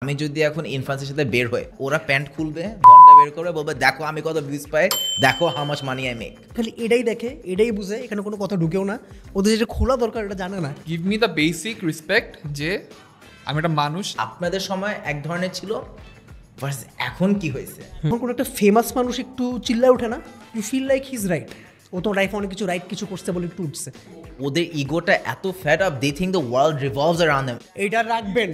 আমি যদি এখন ইনফ্লুয়েন্সারের সাথে বের হই, ওরা প্যান্ট খুলবে, ঘন্টা বের করে বলবে দেখো আমি কত ভিউজ পাই, দেখো how much money I make. খালি এটাই দেখে, এটাই বুঝে, এখানে কোনো কথা ঢুকেও না, ওদের যেটা খোলা দরকার এটা জানে না। Give me the basic respect যে আমি একটা মানুষ। আপনাদের সময় এক ধরনের ছিল, এখন কি হয়েছে? যখন কোনো একটা ফেমাস মানুষ একটু চিল্লায় ওঠে না, you feel like his right, ও তো লাইফে অনেক কিছু রাইট কিছু করছে বলে একটু উঠছে। ওদের ইগোটা এত fat up, they think the world revolves around them. এইটা রাখবেন,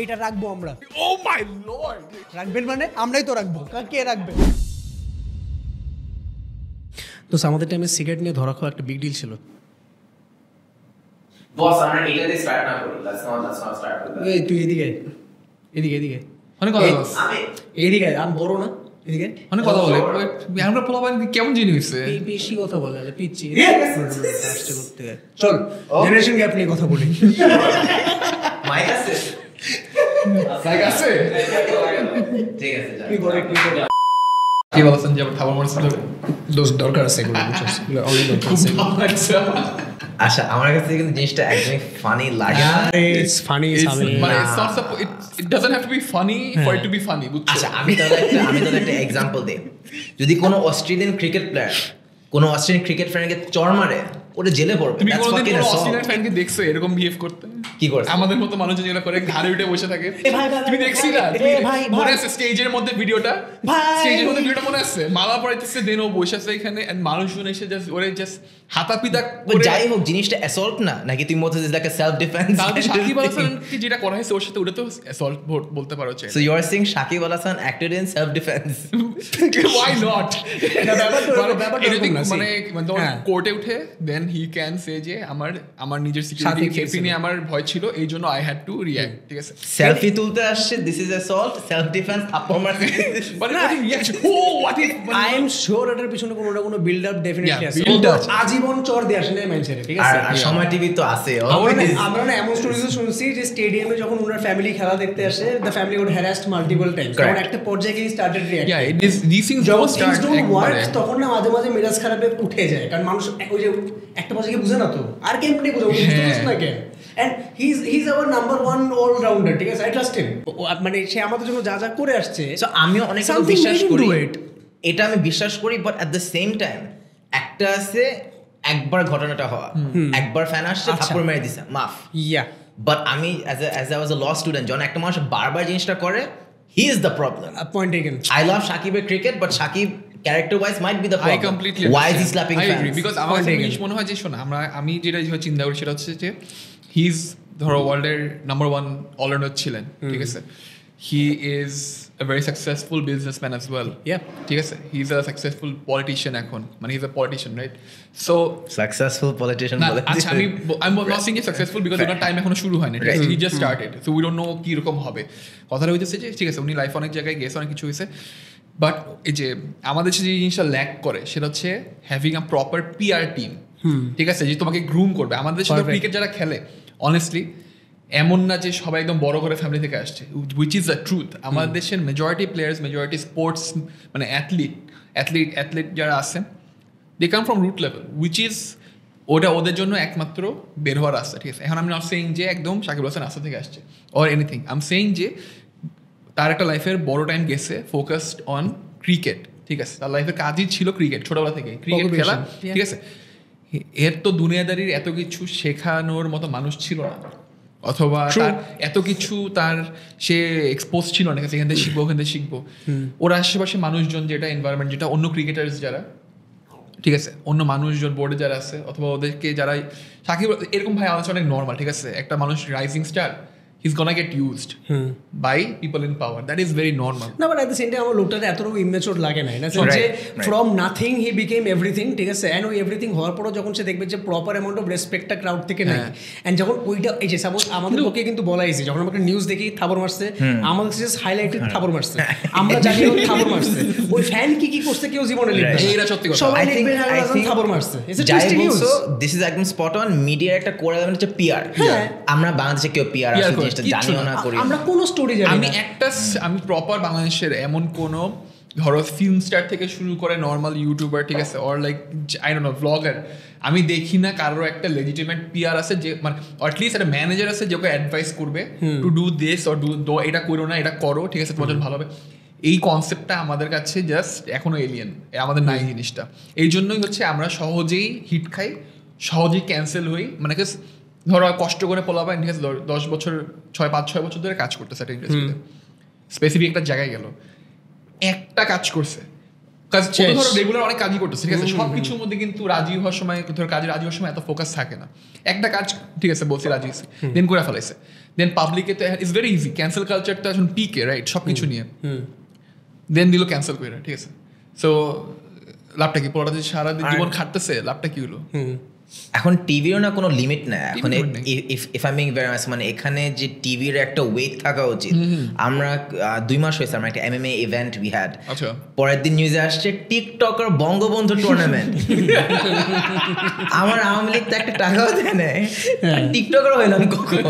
এইটা রাখবো আমরা। ও মাই লর্ড, রাখবেন মানে আমরাই তো রাখবো, কে রাখবে? তো আমাদের টাইমে সিগারেট নিয়ে ধরা খাওয়া একটা বিগ ডিল ছিল। বস আমরা এটা দিয়ে স্টার্ট না করি, let's not start with that. এই তুই এদিকে এদিকে অনেক কথা বলছ। আমি এদিকে আমি বড় না, এদিকে অনেক কথা বলে আমরা পোলাপান কেমন জিনিস হইছে। বেশি কথা বলে পিচ্ছি আসছে করতে। চল জেনারেশন গ্যাপ নিয়ে কথা বলি। মাইক আছে? লাইক আছে ঠিক আছে যাও। কি করে কি বলছেন যে আবার খাবার মরছে ধরে দোষ দরকার আছে এগুলো, বুঝছিস? এগুলো অনেক দরকার আছে। আচ্ছা আমার কাছে কিন্তু জিনিসটা একদমই ফানি লাগে না। ইটস ফানি সামি। মানে it doesn't have to be funny for it to be funny, বুঝছো? আচ্ছা আমি তাহলে একটা এক্সাম্পল দিই। যদি কোনো অস্ট্রেলিয়ান ক্রিকেট প্লেয়ার কোনো অস্ট্রেলিয়ান ক্রিকেট ফ্যানকে চড় মারে, ওটা জেলে পড়বে। তুমি That's কোনোদিন fucking কোনো assault. অস্ট্রেলিয়ান ফ্যানকে দেখছো এরকম বিহেভ করতে? কি করছে? আমাদের মতো মানুষ যেগুলো করে ঘাড়ে উঠে বসে থাকে। ভাই, তুমি দেখছি না? ভাই, মনে আছে স্টেজের মধ্যে ভিডিওটা? ভাই। স্টেজের মধ্যে ভিডিওটা মনে আছে? মালা পরাইতেছে, দেন ও বসে আছে এখানে এন্ড মানুষজন এসে জাস্ট ওরে জাস্ট হাতাপিতা But করে। যাই হোক জিনিসটা অ্যাসল্ট না, নাকি তুমি মতো লাইক আ সেলফ ডিফেন্স? তাহলে সাকিব আল হাসানকে যেটা করা হয়েছে ওর সাথে ওটা তো অ্যাসল্ট বলতে পারো। So you are saying Shakib Al Hasan acted in self defense? Why not? ব্যাপারটা এরকম এরকম না, মানে হ্যাঁ। কোর্টে উঠে দেন হি ক্যান সে যে আমার নিজের সিকিউরিটি সাথে সেফটি নিয়ে আমার ভয় ছিল, এই জন্য আই হ্যাড টু রিঅ্যাক্ট। ঠিক আছে, সেলফি তুলতে আসছে, this is assault, self defence থাপ্পড় মারছে। মানে রিঅ্যাকশন ও what is I am sure এটার পিছনে কোনো না কোনো বিল্ড আপ ডেফিনেটলি আছে। build up। আজীবন চর দিয়ে আসে না মাইন্ডসেটে, ঠিক আছে? আর সময় টিভি তো আছে আমরা না এমন স্টোরিজ শুনছি যে স্টেডিয়ামে যখন ওনার ফ্যামিলি খেলা দেখতে আসে, the family got harassed multiple times. তখন একটা পর্যায়ে গিয়ে started react. Yeah it is this things যখন don't things start don't work, একবারে। তখন না মাঝে মাঝে মেজাজ খারাপে উঠে যায়, কারণ মানুষ ওই যে একটা পর্যায়ে বুঝে না তো আর কেমনে বুঝে, বুঝতে পারছ না কেন? And he is our number 1 all rounder, ঠিক আছে? I trust him. মানে সে আমাদের জন্য যা যা করে আসছে, সো আমিও অনেক Something বিশ্বাস made him করি, do it. এটা আমি বিশ্বাস করি, but at the same time একটা আছে একবার ঘটনাটা হওয়া, একবার ফ্যান আসছে আচ্ছা। থাপ্পড় মেরে দিছে, মাফ। ইয়া বাট আমি as I was a law student, যখন একটা মানুষ বারবার জিনিসটা করে, he is the problem. Point taken. I love শাকিবের cricket, but Shakib character wise might be the I problem. completely Why is he understand. slapping I fans? agree, because আমার Point কাছে taken. জিনিস মনে হয় যে শোনো, আমি যেটা চিন্তা করি সেটা হচ্ছে যে হি ইজ ধরো ওয়ার্ল্ডের নাম্বার 1 অলরাউন্ডার ছিলেন, ঠিক আছে? He is a very successful businessman as well. Yeah. ঠিক আছে, he is a successful politician এখন, মানে he is a politician, right? So successful politician না, বলে আচ্ছা I'm not saying he's successful because owner time এখনো শুরু হয়নি, ঠিক আছে? He just started, so we don't know কি রকম হবে। কথাটা হইতেছে যে ঠিক আছে উনি লাইফ অনেক জায়গায় গেছে, অনেক কিছু হয়েছে, বাট এই যে আমাদের যে জিনিসটা ল্যাক করে সেটা হচ্ছে having a proper PR team, ঠিক আছে? যে তোমাকে গ্রুম করবে। আমাদের সাথে ক্রিকেট যারা খেলে অনেস্টলি এমন না যে সবাই একদম বড় করে ফ্যামিলি থেকে আসছে, উইচ ইজ দ্য ট্রুথ। আমাদের দেশের মেজরিটি প্লেয়ার্স, মেজরিটি স্পোর্টস মানে অ্যাথলিট যারা আছেন, they come from root level, which is ওদের জন্য একমাত্র বের হওয়ার রাস্তা, ঠিক আছে? এখন আমি নট সেইং যে একদম শাকিব হাসান রাস্তা থেকে আসছে or anything, I am saying যে তার একটা লাইফের বড় টাইম গেছে ফোকাসড অন ক্রিকেট, ঠিক আছে? তার লাইফের কাজই ছিল ক্রিকেট, ছোটবেলা থেকে ক্রিকেট খেলা, ঠিক আছে? এর তো দুনিয়াদারির এত কিছু শেখানোর মতো মানুষ ছিল না, অথবা তার এত কিছু তার সে এক্সপোজ ছিল না, এখান থেকে শিখবো। ওর আশেপাশে মানুষজন যেটা এনভায়রনমেন্ট, যেটা অন্য ক্রিকেটার্স যারা, ঠিক আছে, অন্য মানুষজন বোর্ডে যারা আছে অথবা ওদেরকে যারা সাকিব এরকম ভাই আমার অনেক নর্মাল, ঠিক আছে? একটা মানুষ rising star, he's gonna get used by people in power, that is very normal. না, but at the same time আমার লোকটার এতটাও ইমেচুর লাগে না, না যে Right. From nothing he became everything, ঠিক আছে? অ্যান্ড ওই এভরিথিং হওয়ার পরও যখন সে দেখবে যে প্রপার অ্যামাউন্ট অফ রেসপেক্টটা ক্রাউড থেকে নেয়, অ্যান্ড যখন ওইটা এই যে সাপোজ আমাদের পক্ষে কিন্তু বলা হয়েছে, যখন আমরা নিউজ দেখি থাবর মারছে, আমাদের জাস্ট হাইলাইটেড থাবর মারছে, আমরা জানি ও থাবর মারছে, ওই ফ্যান কি করছে কেউ জীবনে লিখবে না। এইটা সত্যি কথা। সবাই I think লিখবে থাবর মারছে। ইটস আ যাই টুইস্টিং নিউজ। বলছো, দিস ইজ একদম স্পট অন। মিডিয়ার একটা কোর এলিমেন্ট হচ্ছে পিআর। আমরা বাংলাদেশে কেউ পিআর আসলে জিনিসটা জানিও না, করি আমরা কোনো স্টোরি জানি আমি না। আমি প্রপার বাংলাদেশের এমন কোনো ধরো ফিল্ম স্টার থেকে শুরু করে নর্মাল ইউটিউবার, ঠিক আছে, or like I don't know blogger, আমি দেখি না কারোর একটা লেজিটিমেট পিআর আছে যে মানে অ্যাটলিস্ট একটা ম্যানেজার আছে যে ওকে অ্যাডভাইস করবে to do this or do এটা করো না, এটা করো, ঠিক আছে, তোমার জন্য ভালো হবে। এই কনসেপ্টটা আমাদের কাছে জাস্ট এখনো এলিয়েন, আমাদের নাই জিনিসটা। এই জন্যই হচ্ছে আমরা সহজেই হিট খাই, সহজেই ক্যান্সেল হই। মানে ধরো কষ্ট করে পোলাবেন, ঠিক আছে, 10 বছর 5-6 বছর ধরে কাজ করতেছে একটা ইন্ডাস্ট্রিতে, স্পেসিফিক একটা জায়গায় গেল, একটা কাজ করছে, ধরো রেগুলার অনেক কাজই করতেছে, ঠিক আছে, সবকিছুর মধ্যে কিন্তু রাজি হওয়ার সময়, ধরো কাজে রাজি হওয়ার সময় এত ফোকাস থাকে না। একটা কাজ, ঠিক আছে, বলছি রাজি হয়েছে, দেন করে ফেলাইছে, দেন পাবলিকে তো ইটস ভেরি ইজি, ক্যান্সেল কালচারটা এখন পিকে, রাইট, সবকিছু নিয়ে, দেন দিল ক্যান্সেল করে, ঠিক আছে। সো লাভটা কি? পুরোটা যে সারা জীবন খাটতেছে, লাভটা কি হলো? এখন টিভিরও না কোনো লিমিট নাই এখন, if I Ming very much, মানে এখানে যে টিভির একটা ওয়েট থাকা উচিত। আমরা 2 মাস হয়েছে আমরা একটা MMA ইভেন্ট উই হ্যাড, পরের দিন নিউজে আসছে টিকটকার বঙ্গবন্ধু টুর্নামেন্ট। আমার আওয়ামী লীগ তো একটা টাকাও দেয় না, টিকটকার হইলাম কখন?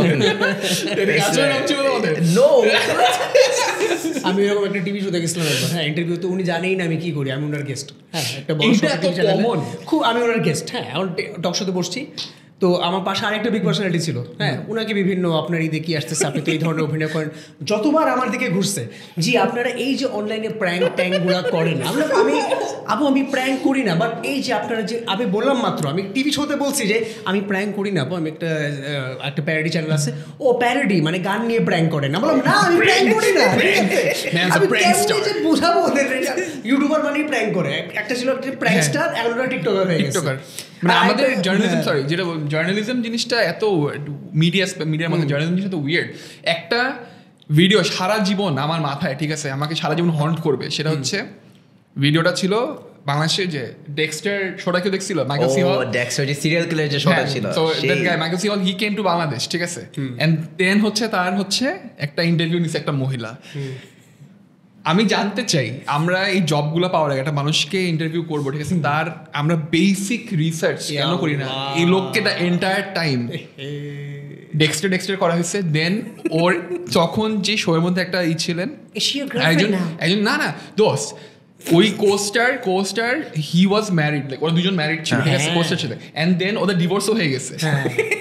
নো, আমি এরকম একটা টিভি শো দেখেছিলাম একবার, হ্যাঁ, ইন্টারভিউতে উনি জানেই না আমি কি করি, আমি ওনার গেস্ট, হ্যাঁ, একটা বড় খুব, আমি ওনার গেস্ট, হ্যাঁ, এখন টক শোতে বসছি, তো আমার পাশে আরেকটা বিগ পার্সোনালিটি ছিল, হ্যাঁ, ওনাকে বিভিন্ন আপনার ঈদে কি আসতেছে, আপনি তো এই ধরনের অভিনয় করেন, যতবার আমার দিকে ঘুরছে, জি আপনারা এই যে অনলাইনে প্র্যাঙ্ক ট্যাঙ্কগুলো করেন, আমি প্র্যাঙ্ক করি না, বাট এই যে আপনারা যে, আমি বললাম মাত্র, আমি টিভি শোতে বলছি যে আমি প্র্যাঙ্ক করি না, আমি একটা প্যারোডি চ্যানেল আছে, ও প্যারোডি মানে গান নিয়ে প্র্যাঙ্ক করে না, বললাম না আমি প্র্যাঙ্ক করি না, আমি কেমনে যে বোঝাবো ওদের ইউটিউবার মানেই প্র্যাঙ্ক করে, একটা ছিল একটা প্র্যাঙ্ক স্টার, এখন ওরা টিকটকার হয়ে গেছে। মানে আমাদের জার্নালিজম, সরি, যেটা জার্নালিজম জিনিসটা এত মিডিয়ার মধ্যে জার্নালিজম জিনিসটা তো উইয়ার্ড। একটা ভিডিও সারা জীবন আমার মাথায়, ঠিক আছে, আমাকে সারা জীবন হন্ট করবে, সেটা হচ্ছে ভিডিওটা ছিল বাংলাদেশে যে ডেক্সটার শোটা কেউ দেখছিল, মাইকেল সি হল, ডেক্সটার যে সিরিয়াল কিলার যে শোটা ছিল, তো দ্যাট গাই মাইকেল সি হল, হি কেম টু বাংলাদেশ, ঠিক আছে, এন্ড দেন হচ্ছে তার হচ্ছে একটা ইন্টারভিউ নিছে একটা মহিলা। আমি জানতে চাই, আমরা এই জবগুলো পাওয়ার আগে একটা মানুষকে ইন্টারভিউ করবো, ঠিক আছে, তার আমরা বেসিক রিসার্চ কেন করি না? এই লোককে দ্য এন্টায়ার টাইম ডেক্সটার করা হয়েছে, দেন ওর তখন যে শোয়ের মধ্যে একটা ছিলেন একজন না দোস্ত, ওই coaster he was married, like ওরা দুজন ম্যারিড ছিল, ঠিক আছে, কোস্টার ছিল, এন্ড দেন ওদের ডিভোর্সও হয়ে গেছে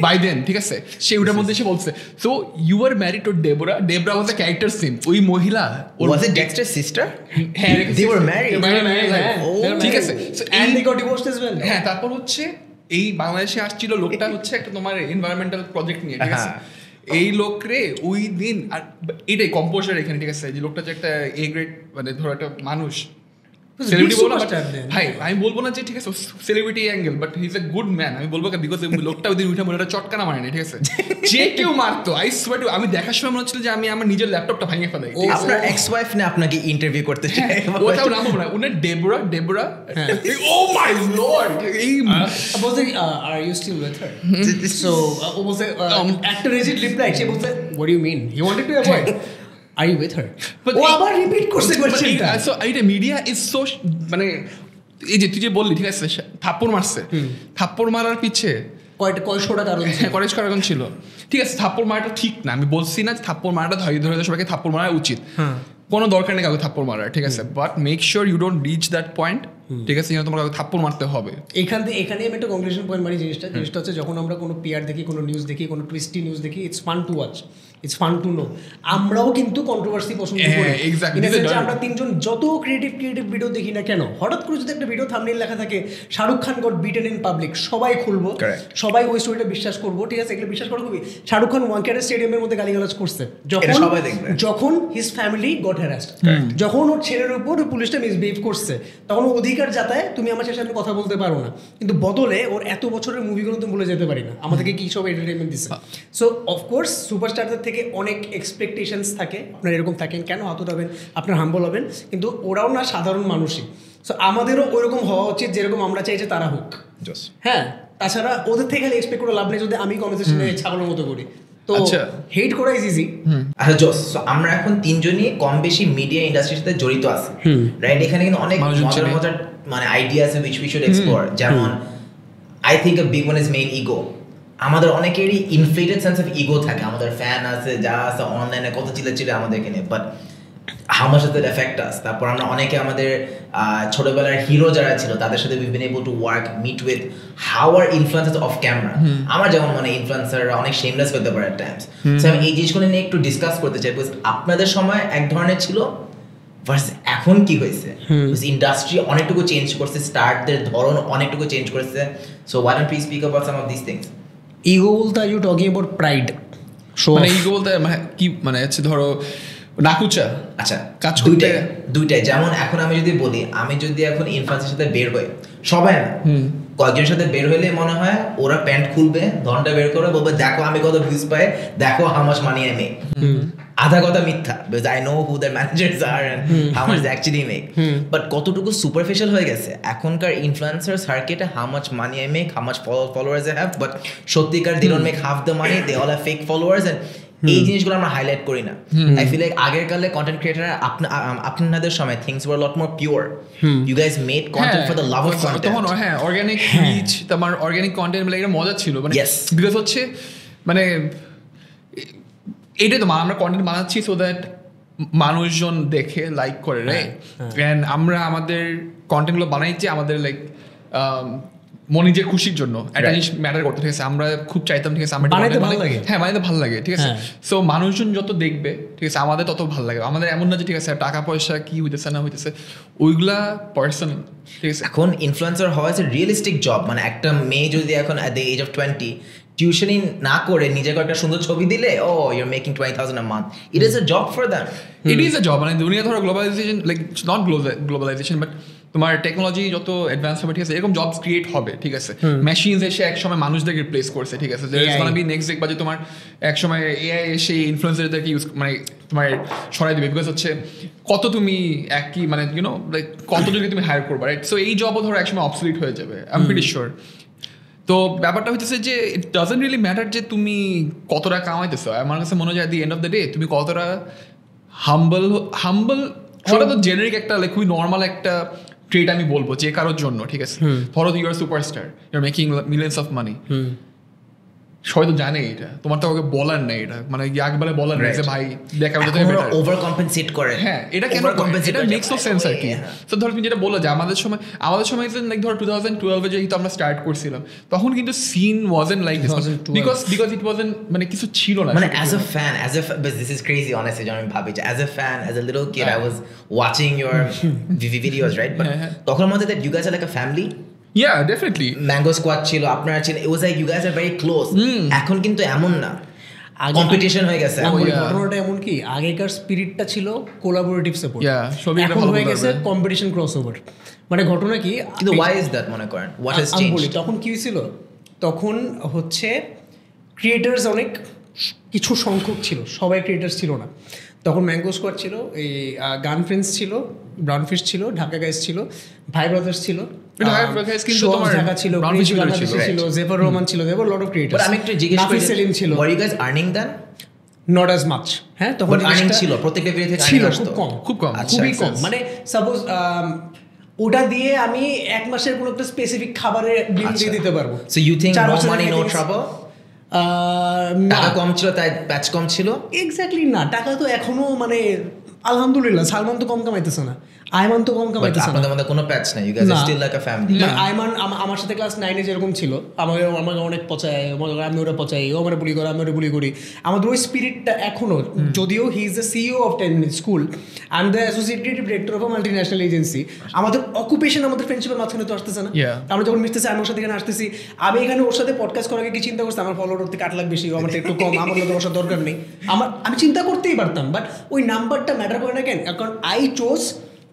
বাই দেন, ঠিক আছে। সে ওটার মধ্যে এসে বলছে, so you are married to Debra was a character scene, ওই মহিলা ওয়াজ ইট ডেক্সটার সিস্টার, হ্যাঁ দে ওয়্যার ম্যারিড, ঠিক আছে, and they got divorced as well. হ্যাঁ, তারপর হচ্ছে এই বাংলাদেশে আসছিল লোকটা হচ্ছে একটা তোমার এনভায়রনমেন্টাল প্রজেক্ট নিয়ে, ঠিক আছে, এই লোক রে ওই দিন, আর এটাই কম্পোজার এখানে, ঠিক আছে, যে লোকটা যে একটা এ গ্রেড, মানে ধরো একটা মানুষ সেলিব্রিটি বলবো ভাই, আমি বলবো না যে ঠিক আছে celebrity angle, but he is a good man, আমি বলবো বিকজ লোকটা ওই দিন উঠে মনে একটা চটকানা মারে না, ঠিক আছে, যে কেউ মারতো, আই সোয়ার টু, আমি দেখার সময় মনে হচ্ছিল যে আমি আমার নিজের ল্যাপটপটা ভেঙে ফেলাই। আপনার এক্স ওয়াইফ না আপনাকে ইন্টারভিউ করতে চায়, ওটাও নাম না, উনার ডেবরা, ও মাই লর্ড, এই বলতে are you still with her, so ও বলতে একটা রিজিড রিপ্লাই, সে বলতে what do you mean, he wanted to avoid are you with her, ও আবার রিপিট করছে কোশ্চেনটা। সো এইটা মিডিয়া ইজ সো, মানে এই যে তুই যে বললি, ঠিক আছে, থাপ্পড় মারছে, থাপ্পড় মারার পিছে কয়শোটা কারণ ছিল, ঠিক আছে, থাপ্পড় মারাটা ঠিক না, আমি বলছি না থাপ্পড় মারাটা ধরে সবাইকে থাপ্পড় মারা উচিত, কোনো দরকার নেই কাউকে থাপ্পড় মারার, ঠিক আছে, but make sure you don't reach that point, ঠিক আছে, তোমার কাউকে থাপ্পড় মারতে হবে। এখানে আমি একটা কনক্লুশন পয়েন্ট মারি, জিনিসটা হচ্ছে যখন আমরা কোনো পিআর দেখি, কোনো নিউজ দেখি, কোনো টুইস্টি নিউজ দেখি, it's fun to watch, it's fun to know. আমরাও কিন্তু কন্ট্রোভার্সি পছন্দ করি, আমরা তিনজন যত ক্রিয়েটিভ ভিডিও দেখি না কেন, হঠাৎ করে যদি একটা ভিডিও থাম্বনেইল লেখা থাকে Shahrukh Khan goat beaten in public, সবাই খুলবো, সবাই ওই স্টোরিটা বিশ্বাস করবো, ঠিক আছে, এগুলো বিশ্বাস করা খুবই। শাহরুখ খান ওয়ানকেডে স্টেডিয়ামের মধ্যে গালিগালাজ করছে যখন হিজ ফ্যামিলি গট হ্যারাসড, যখন ওর ছেলের উপর পুলিশটা মিসবিহেভ করছে, তখন অধিকার যাতায় তুমি আমার সাথে কথা বলতে পারো না, কিন্তু বদলে ওর এত বছরের মুভিগুলো তুমি বলে যেতে পারি না, আমাদেরকে কি সব এন্টারটেইনমেন্ট দিচ্ছে। সো অফকোর্স সুপারস্টারদের থেকে অনেক এক্সপেকটেশনস থাকে, আপনার এরকম থাকেন, কেন হাত উঠাবেন, আপনার হাম্বল হবেন, কিন্তু ওরাও না সাধারণ মানুষই, সো আমাদেরও ওইরকম হওয়া উচিত যেরকম আমরা চাই যে তারা হোক। হ্যাঁ, তাছাড়া ওদের থেকে খালি এক্সপেক্ট করে লাভ নেই, যদি আমি কনভারসেশনে ছাগলের মতো করি, তো হেট করা ইজ ইজি। আচ্ছা জোস, আমরা এখন তিনজনই কম বেশি মিডিয়া ইন্ডাস্ট্রির সাথে জড়িত আছি, রাইট? এখানে কিন্তু অনেক মজার মানে আইডিয়া আছে which we should explore, যেমন I think a big one is main ego. আমাদের অনেকেরই ইনফ্লেটেড সেন্স অফ ইগো থাকে, আমাদের ফ্যান আছে, যা আছে, অনলাইনে কত চিল্লাচিল্লি আমাদেরকে নিয়ে, but how much does it affect us? তারপর আমরা অনেকে আমাদের ছোটবেলার হিরো যারা ছিল তাদের সাথে we've been able to work, meet with, how are influencers off camera? আমার যেমন মানে ইনফ্লুয়েন্সাররা অনেক shameless হতে পারে at times. So আমি এই জিনিসগুলো নিয়ে একটু ডিসকাস করতে চাই, বিকজ আপনাদের সময় এক ধরনের ছিল ভার্সেস এখন কি হয়েছে, ইন্ডাস্ট্রি অনেকটুকু চেঞ্জ করছে, স্টারদের ধরন অনেকটুকু চেঞ্জ করছে. So why don't we speak about some of these things? Ego বলতে are you talking about pride? মানে ইগো বলতে কি মানে হচ্ছে ধরো নাকুচা, আচ্ছা কাজ করতে দুইটাই. যেমন এখন আমি যদি বলি, আমি যদি এখন ইনফ্লুয়েন্সারের সাথে বের হই, সবাই না কয়েকজনের সাথে বের হইলে মনে হয় ওরা প্যান্ট খুলবে, ধনটা বের করে বলবে দেখো আমি কত ভিউজ পাই, দেখো how much money I make. আধা কথা মিথ্যা, because I know who their managers are and how much they actually make. But কতটুকু সুপারফিশিয়াল হয়ে গেছে এখনকার ইনফ্লুয়েন্সার সার্কিটে, how much money I make, how much followers I have, but সত্যিকার they don't make half the money, they all have fake followers. And এই জিনিসগুলো আমরা highlight করি না. আই ফিল লাইক আগের কালে কন্টেন্ট ক্রিয়েটররা আপনাদের সময় things were lot more pure. You guys made content for the love of content. তখন হ্যাঁ অর্গানিক রিচ, তোমার অর্গানিক কন্টেন্ট মানে এটা মজা ছিল, মানে বিকজ হচ্ছে মানে এইটাই তো আমরা কন্টেন্ট বানাচ্ছি সো দ্যাট মানুষজন দেখে লাইক করে, রাইট? এন্ড আমরা আমাদের কন্টেন্টগুলো বানাইছি আমাদের লাইক মনিজের খুশির জন্য, একটা জিনিস ম্যাটার করতে, ঠিক আছে? আমরা খুব চাইতাম, ঠিক আছে, আমরা বানাইতে ভালো লাগে, হ্যাঁ বানাইতে ভালো লাগে, ঠিক আছে? সো মানুষজন যত দেখবে, ঠিক আছে, আমাদের তত ভালো লাগে. আমাদের এমন না যে ঠিক আছে টাকা পয়সা কি হইতেছে না হইতেছে ওইগুলা পার্সোনাল, ঠিক আছে? এখন ইনফ্লুয়েন্সার হওয়া ইজ এ রিয়েলিস্টিক জব. মানে একটা মেয়ে যদি এখন এট দ্য এজ অফ 20 টিউশনি না করে নিজেকে একটা সুন্দর ছবি দিলে, oh you are making 20,000 a month, it is a job for them. It is a job. মানে দুনিয়া ধরো globalisation, like not globalisation but তোমার টেকনোলজি যত অ্যাডভান্স হবে, ঠিক আছে, এরকম জবস ক্রিয়েট হবে, ঠিক আছে? মেশিনস এসে এক সময় মানুষদেরকে রিপ্লেস করছে, ঠিক আছে? There is gonna be next দেখবা যে তোমার এক সময় এআই এসে ইনফ্লুয়েন্সারদেরকে ইউজ মানে তোমার সরাই দিবে, বিকজ হচ্ছে কত তুমি একই মানে ইউ নো লাইক কতজনকে তুমি হায়ার করবা, রাইট? সো এই জবও ধরো একসময় অবসলিট হয়ে যাবে, আই এম প্রিটি শিওর. তো ব্যাপারটা হইতেছে যে ইট ডাজন্ট রিয়েলি ম্যাটার যে তুমি কতটা কামাইতেছো. আমার কাছে মনে হয় যে at the end of the day তুমি কতটা হাম্বল ওটা তো জেনারিক একটা লাইক খুবই নর্মাল একটা ট্রেড আমি বলবো যে কারোর জন্য, ঠিক আছে? ধরো you are superstar, you are making millions of money, সবাই তো জানে এটা, তোমার তো কাউকে বলার নেই, এটা মানে একবারে বলার নেই যে ভাই দেখ আমি তো ওভার কম্পেনসেট করে. হ্যাঁ এটা কেন এটা মেক্স নো সেন্স আর কি. তো ধরো তুমি যেটা বললে যে আমাদের সময় লাইক ধরো 2012 এ যেহেতু আমরা স্টার্ট করছিলাম তখন কিন্তু scene wasn't like this, because it wasn't মানে কিছু ছিল না. মানে as a fan, this is crazy honestly, যখন আমি ভাবি যে as a fan, as a little kid I was watching your videos, right? But তখন মনে হতো that you guys are like a family. Yeah, definitely. Mango Squad ছিল, আপনারা ছিলেন, it was like you guys are very close. এখন কিন্তু এমন না, কম্পিটিশন হয়ে গেছে. ঘটনাটা এমন কি আগেকার স্পিরিটটা ছিল কোলাবোরেটিভ সাপোর্ট, এখন হয়ে গেছে কম্পিটিশন ক্রসওভার. মানে ঘটনা কি, কিন্তু why is that মনে করেন, what has changed? তখন কি হয়েছিল, তখন হচ্ছে ক্রিয়েটার্স অনেক কিছু সংখ্যক ছিল, সবাই ক্রিয়েটার্স ছিল না. তখন ম্যাঙ্গো স্কোয়াড ছিল, এই গান ফ্রেন্ডস ছিল, ব্রাউনফিশ ছিল, ঢাকা গাইস ছিল, ভাই ব্রাদার্স ছিল, ঢাকা ছিল, জেফার রহমান ছিল, there were lot of creators. আমি একটু জিজ্ঞেস করি, সেলিম ছিল, were you guys earning then? Not as much. হ্যাঁ তখন আর্নিং ছিল, প্রত্যেকটা ভিডিও থেকে ছিল, খুব কম, খুবই কম. মানে সাপোজ ওটা দিয়ে আমি এক মাসের কোনো একটা স্পেসিফিক খাবারের বিল দিয়ে দিতে পারবো. So you think no money no trouble? টাকা কম ছিল তাই প্যাচ কম ছিল? এক্স্যাক্টলি না, টাকা তো এখনো মানে আলহামদুলিল্লাহ সালমান তো কম কামাইতেছে না, আয়মান তো কম কামাইতেছে না, আপনাদের মধ্যে কোনো প্যাচ নাই, you guys are still like a family. Ayman আমার সাথে ক্লাস 9 এ যেরকম ছিল, আমাকে অনেক পচায়, আমি ওরা পচাই, ও আমার বুলি করে, আমি ওরা বুলি করি, আমাদের ওই স্পিরিটটা এখনো. যদিও হি is the CEO of 10 minute school, I am the associate creative director of a multinational agency, আমাদের অকুপেশন আমাদের ফ্রেন্ডশিপের মাঝখানে তো আসতেছে না. আমরা যখন মিশতেছি, আমি ওর সাথে এখানে আসতেছি, আমি এখানে ওর সাথে পডকাস্ট করার আগে কি চিন্তা করছি, আমার ফলোয়ার থেকে 8 লাখ বেশি, আমার একটু কম, আমার লোকের বসার দরকার নেই, আমি চিন্তা করতেই পারতাম, বাট ওই নাম্বারটা ম্যাটার করে না কেন, কারণ I chose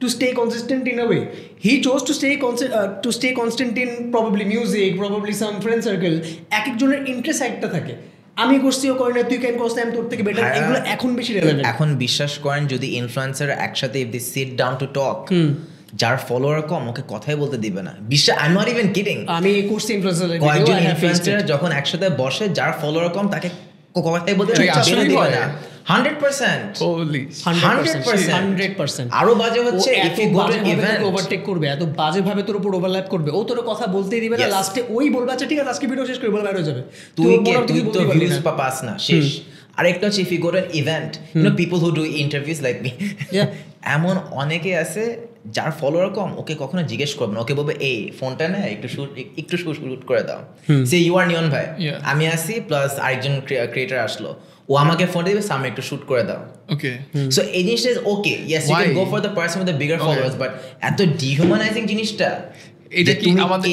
to stay consistent in a way. He chose to stay constant in probably music, probably some friend circle. এক একজনের ইন্টারেস্ট একটা থাকে, আমি করছি ও করে না, তুই কেন করছিস, আমি তোর থেকে বেটার, এগুলো এখন বেশি রিলেভেন্ট. এখন বিশ্বাস করেন যদি ইনফ্লুয়েন্সার একসাথে if they sit down to talk, যার ফলোয়ার কম ওকে কথাই বলতে দিবে না. বিশ্বাস, I am not even kidding. আমি করছি ইনফ্লুয়েন্সার যখন একসাথে বসে, যার ফলোয়ার কম তাকে কথাই বলতে দিবে না. 100% holy 100% আরো বাজে হচ্ছে if you go to event overtake করবে, এত বাজে ভাবে তোর উপর ওভারল্যাপ করবে, ও তোর কথা বলতেই দিবে না, লাস্টে ওই বলবে আচ্ছা ঠিক আছে আজকে ভিডিও শেষ করে বল বাইরে হয়ে যাবে, তুই তো ভিউজ পাস না, শেষ. আরেকটা হচ্ছে if you go to an event, you know people who do interviews like me, এমন অনেকে আছে যার ফলোয়ার কম, ওকে কখনো জিজ্ঞেস করবে না, ওকে বলবে এই ফোনটা না একটু শুট করে দাও, সে ইউ আর নিয়ন ভাই, আমি আসি প্লাস আরেকজন ক্রিয়েটর আসলো, ও আমাকে ফোন দিবে সামনে একটু শুট করে দাও, ওকে সো এই জিনিসটা is okay, yes you can go for the person with the bigger followers, but এত ডিহিউম্যানাইজিং জিনিসটা এটা কি আমাদের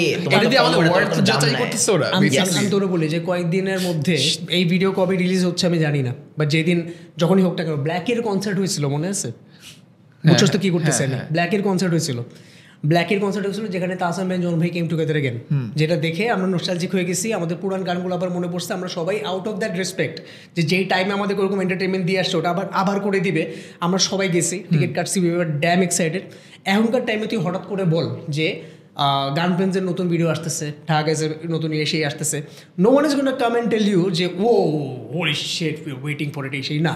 ওয়ার্ড যাচাই করতেছ ওরা? আমি তোরে বলি যে কয়েকদিনের মধ্যে এই ভিডিও কবে রিলিজ হচ্ছে আমি জানি না, বাট যেদিন যখনই হোক না কেন ব্ল্যাকের কনসার্ট হয়েছিল মনে আছে? বুঝছস তো কি করতেছে? ব্ল্যাকের কনসার্ট হয়েছিল, যেখানে তাহসান ভাই জন ভাই কেম টুগেদার अगेन, যেটা দেখে আমরা নস্টালজিক হয়ে গেছি, আমাদের পুরান গানগুলো আবার মনে পড়ছে, আমরা সবাই আউট অফ দ্যাট রেসপেক্ট যে যেই টাইমে আমাদের ওরকম এন্টারটেনমেন্ট দিয়ে আসছে ওটা আবার করে দিবে, আমরা সবাই গেছি, টিকিট কাটছি, উই ওয়ার ড্যাম এক্সাইটেড। এখনকার টাইমে তুই হঠাৎ করে বল যে গান ফ্রেন্ডসের নতুন ভিডিও আসতেছে, ঢাকাজের নতুন এসেই আসতেছে, no one is gonna come and tell you যে oh holy shit we are waiting for it, সেই না,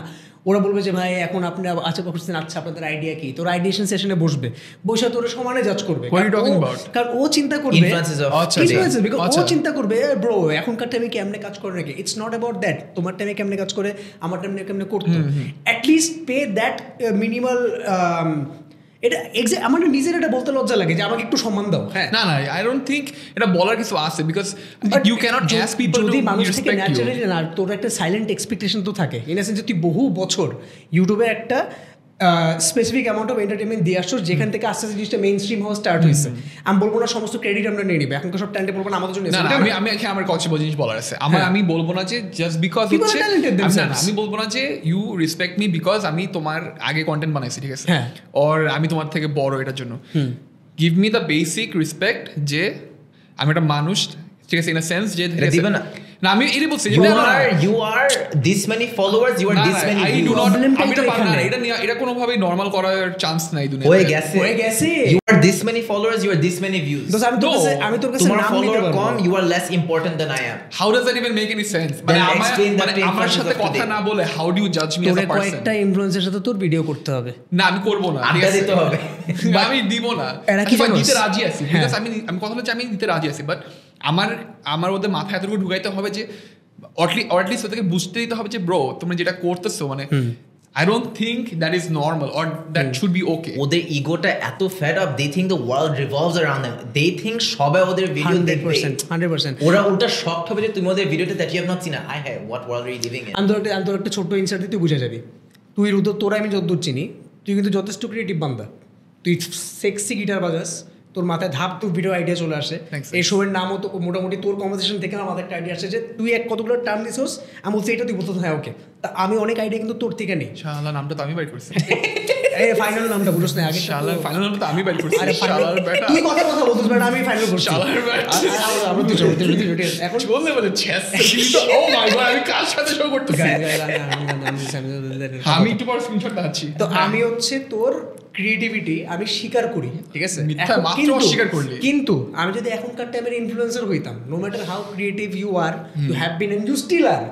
ওরা বলবে যে ভাই এখন আপনি আচ্ছা করছেন, আচ্ছা আপনাদের আইডিয়া কি, তোর আইডিয়েশন সেশনে বসে তোর সমানে জাজ করবে, কারণ ও চিন্তা করবে ও চিন্তা করবে ব্রো এখনকার টাইমে কেমনে কাজ করে নাকি, ইটস নট অ্যাবাউট দ্যাট তোমার টাইমে কেমনে কাজ করে, আমার টাইমে কেমনে করতো, অ্যাটলিস্ট পে দ্যাট মিনিমাল। এটা আমার নিজের এটা বলতে লজ্জা লাগে যে আমাকে একটু সম্মান দাও। না আই ডোন্ট থিংক এটা বলার কিছু আছে, because you can't ask people যদি মানুষ থেকে ন্যাচারালি না, তোর একটা সাইলেন্ট এক্সপেকটেশন তো থাকে, ইন সেন্স যে তুই বহু বছর ইউটিউবে একটা স্পেসিফিক অ্যামাউন্ট অফ এন্টারটেনমেন্ট দিয়ে আসছো, যেখান থেকে আস্তে আস্তে জিনিসটা মেইন স্ট্রিম হওয়া স্টার্ট হয়েছে। আমি বলবো না সমস্ত ক্রেডিট আমরা নিয়ে নিবে, এখনকার সব ট্যালেন্ট বলবো না আমাদের জন্য। আমি আমার কয়েকটা জিনিস বলার আছে, আমি বলবো না যে জাস্ট বিকজ হচ্ছে, আমি বলবো না যে ইউ রেসপেক্ট মি বিকজ আমি তোমার আগে কন্টেন্ট বানাইছি, ঠিক আছে, অর আমি তোমার থেকে বড়, এটার জন্য give me the basic respect যে আমি একটা মানুষ, ঠিক আছে, ইন আ সেন্স যে দিবে না। না আমি এটাই বলছি, you are this many followers, you are this many views, এটা কোনোভাবেই নরমাল করার চান্স নাই দুনিয়াতে, হয়ে গেছে you are this many followers, you are this many views, আমি তোর কাছে নাম নিতে পারবো, কম you are less important than I am, how does that even make any sense? মানে আমার সাথে কথা না বলে how do you judge me as a person? কয়েকটা ইনফ্লুয়েন্সারের সাথে তোর ভিডিও করতে হবে। না আমি করব না, আড্ডা দিতে হবে, আমি দিব না, আমি দিতে রাজি আছি, বিকজ আমি কথা বলছি আমি দিতে রাজি আছি, বাট আমার ওদের মাথায় এতটুকু ঢুকাইতে হবে যে অটলিস্ট ওদেরকে বুঝতে দিতে হবে যে ব্রো তোমরা যেটা করতেছো মানে I don't think that is normal or that should be okay. ওদের ইগোটা এত fed up, they think the world revolves around them, they think সবাই ওদের ভিডিও দেখবে 100%। ওরা উল্টা শকড হবে যে তুমি ওদের ভিডিওতে that you have not seen, I have what world are you living in? আমি একটা ছোট্ট ইনসার্ট দিতে বুঝে যাবি, তোরা আমি যতদূর চিনি তুই কিন্তু যথেষ্ট ক্রিয়েটিভ বান্দা, তুই সেক্সি গিটার বাজাস, তোর মাথায় ধাপ তোর ভিডিও আইডিয়া চলে আসে, এই শোয়ের নামও তো মোটামুটি তোর কনভারসেশন থেকে আমার মাথায় একটা আইডিয়া আসে যে তুই কতগুলো টার্ম দিছিস, আমি বলছি এটা তুই বলতো হ্যাঁ ওকে, তা আমি অনেক আইডিয়া কিন্তু তোর থেকে নেই। শালা নামটা তো আমি বাইর করছি, এই ফাইনাল নামটা বুঝছ না আগে, শালা ফাইনাল নামটা তো আমি বাইর করছি, আরে শালার বেটা তুই কথা বলছিস বেটা, আমি ফাইনাল করছি শালার বেটা, আমরা তো চলতে এখন বললে বলে ছেস তো ও মাই গড আমি কার সাথে শো করতেছি, আমি একটু পর স্ক্রিনশট দেখাচ্ছি। তো আমি হচ্ছে তোর ক্রিয়েটিভিটি আমি স্বীকার করি, ঠিক আছে, কিন্তু আমি যদি এখনকার টাইমের ইনফ্লুয়েন্সার হইতাম, no matter how creative you are, you have been and you still are,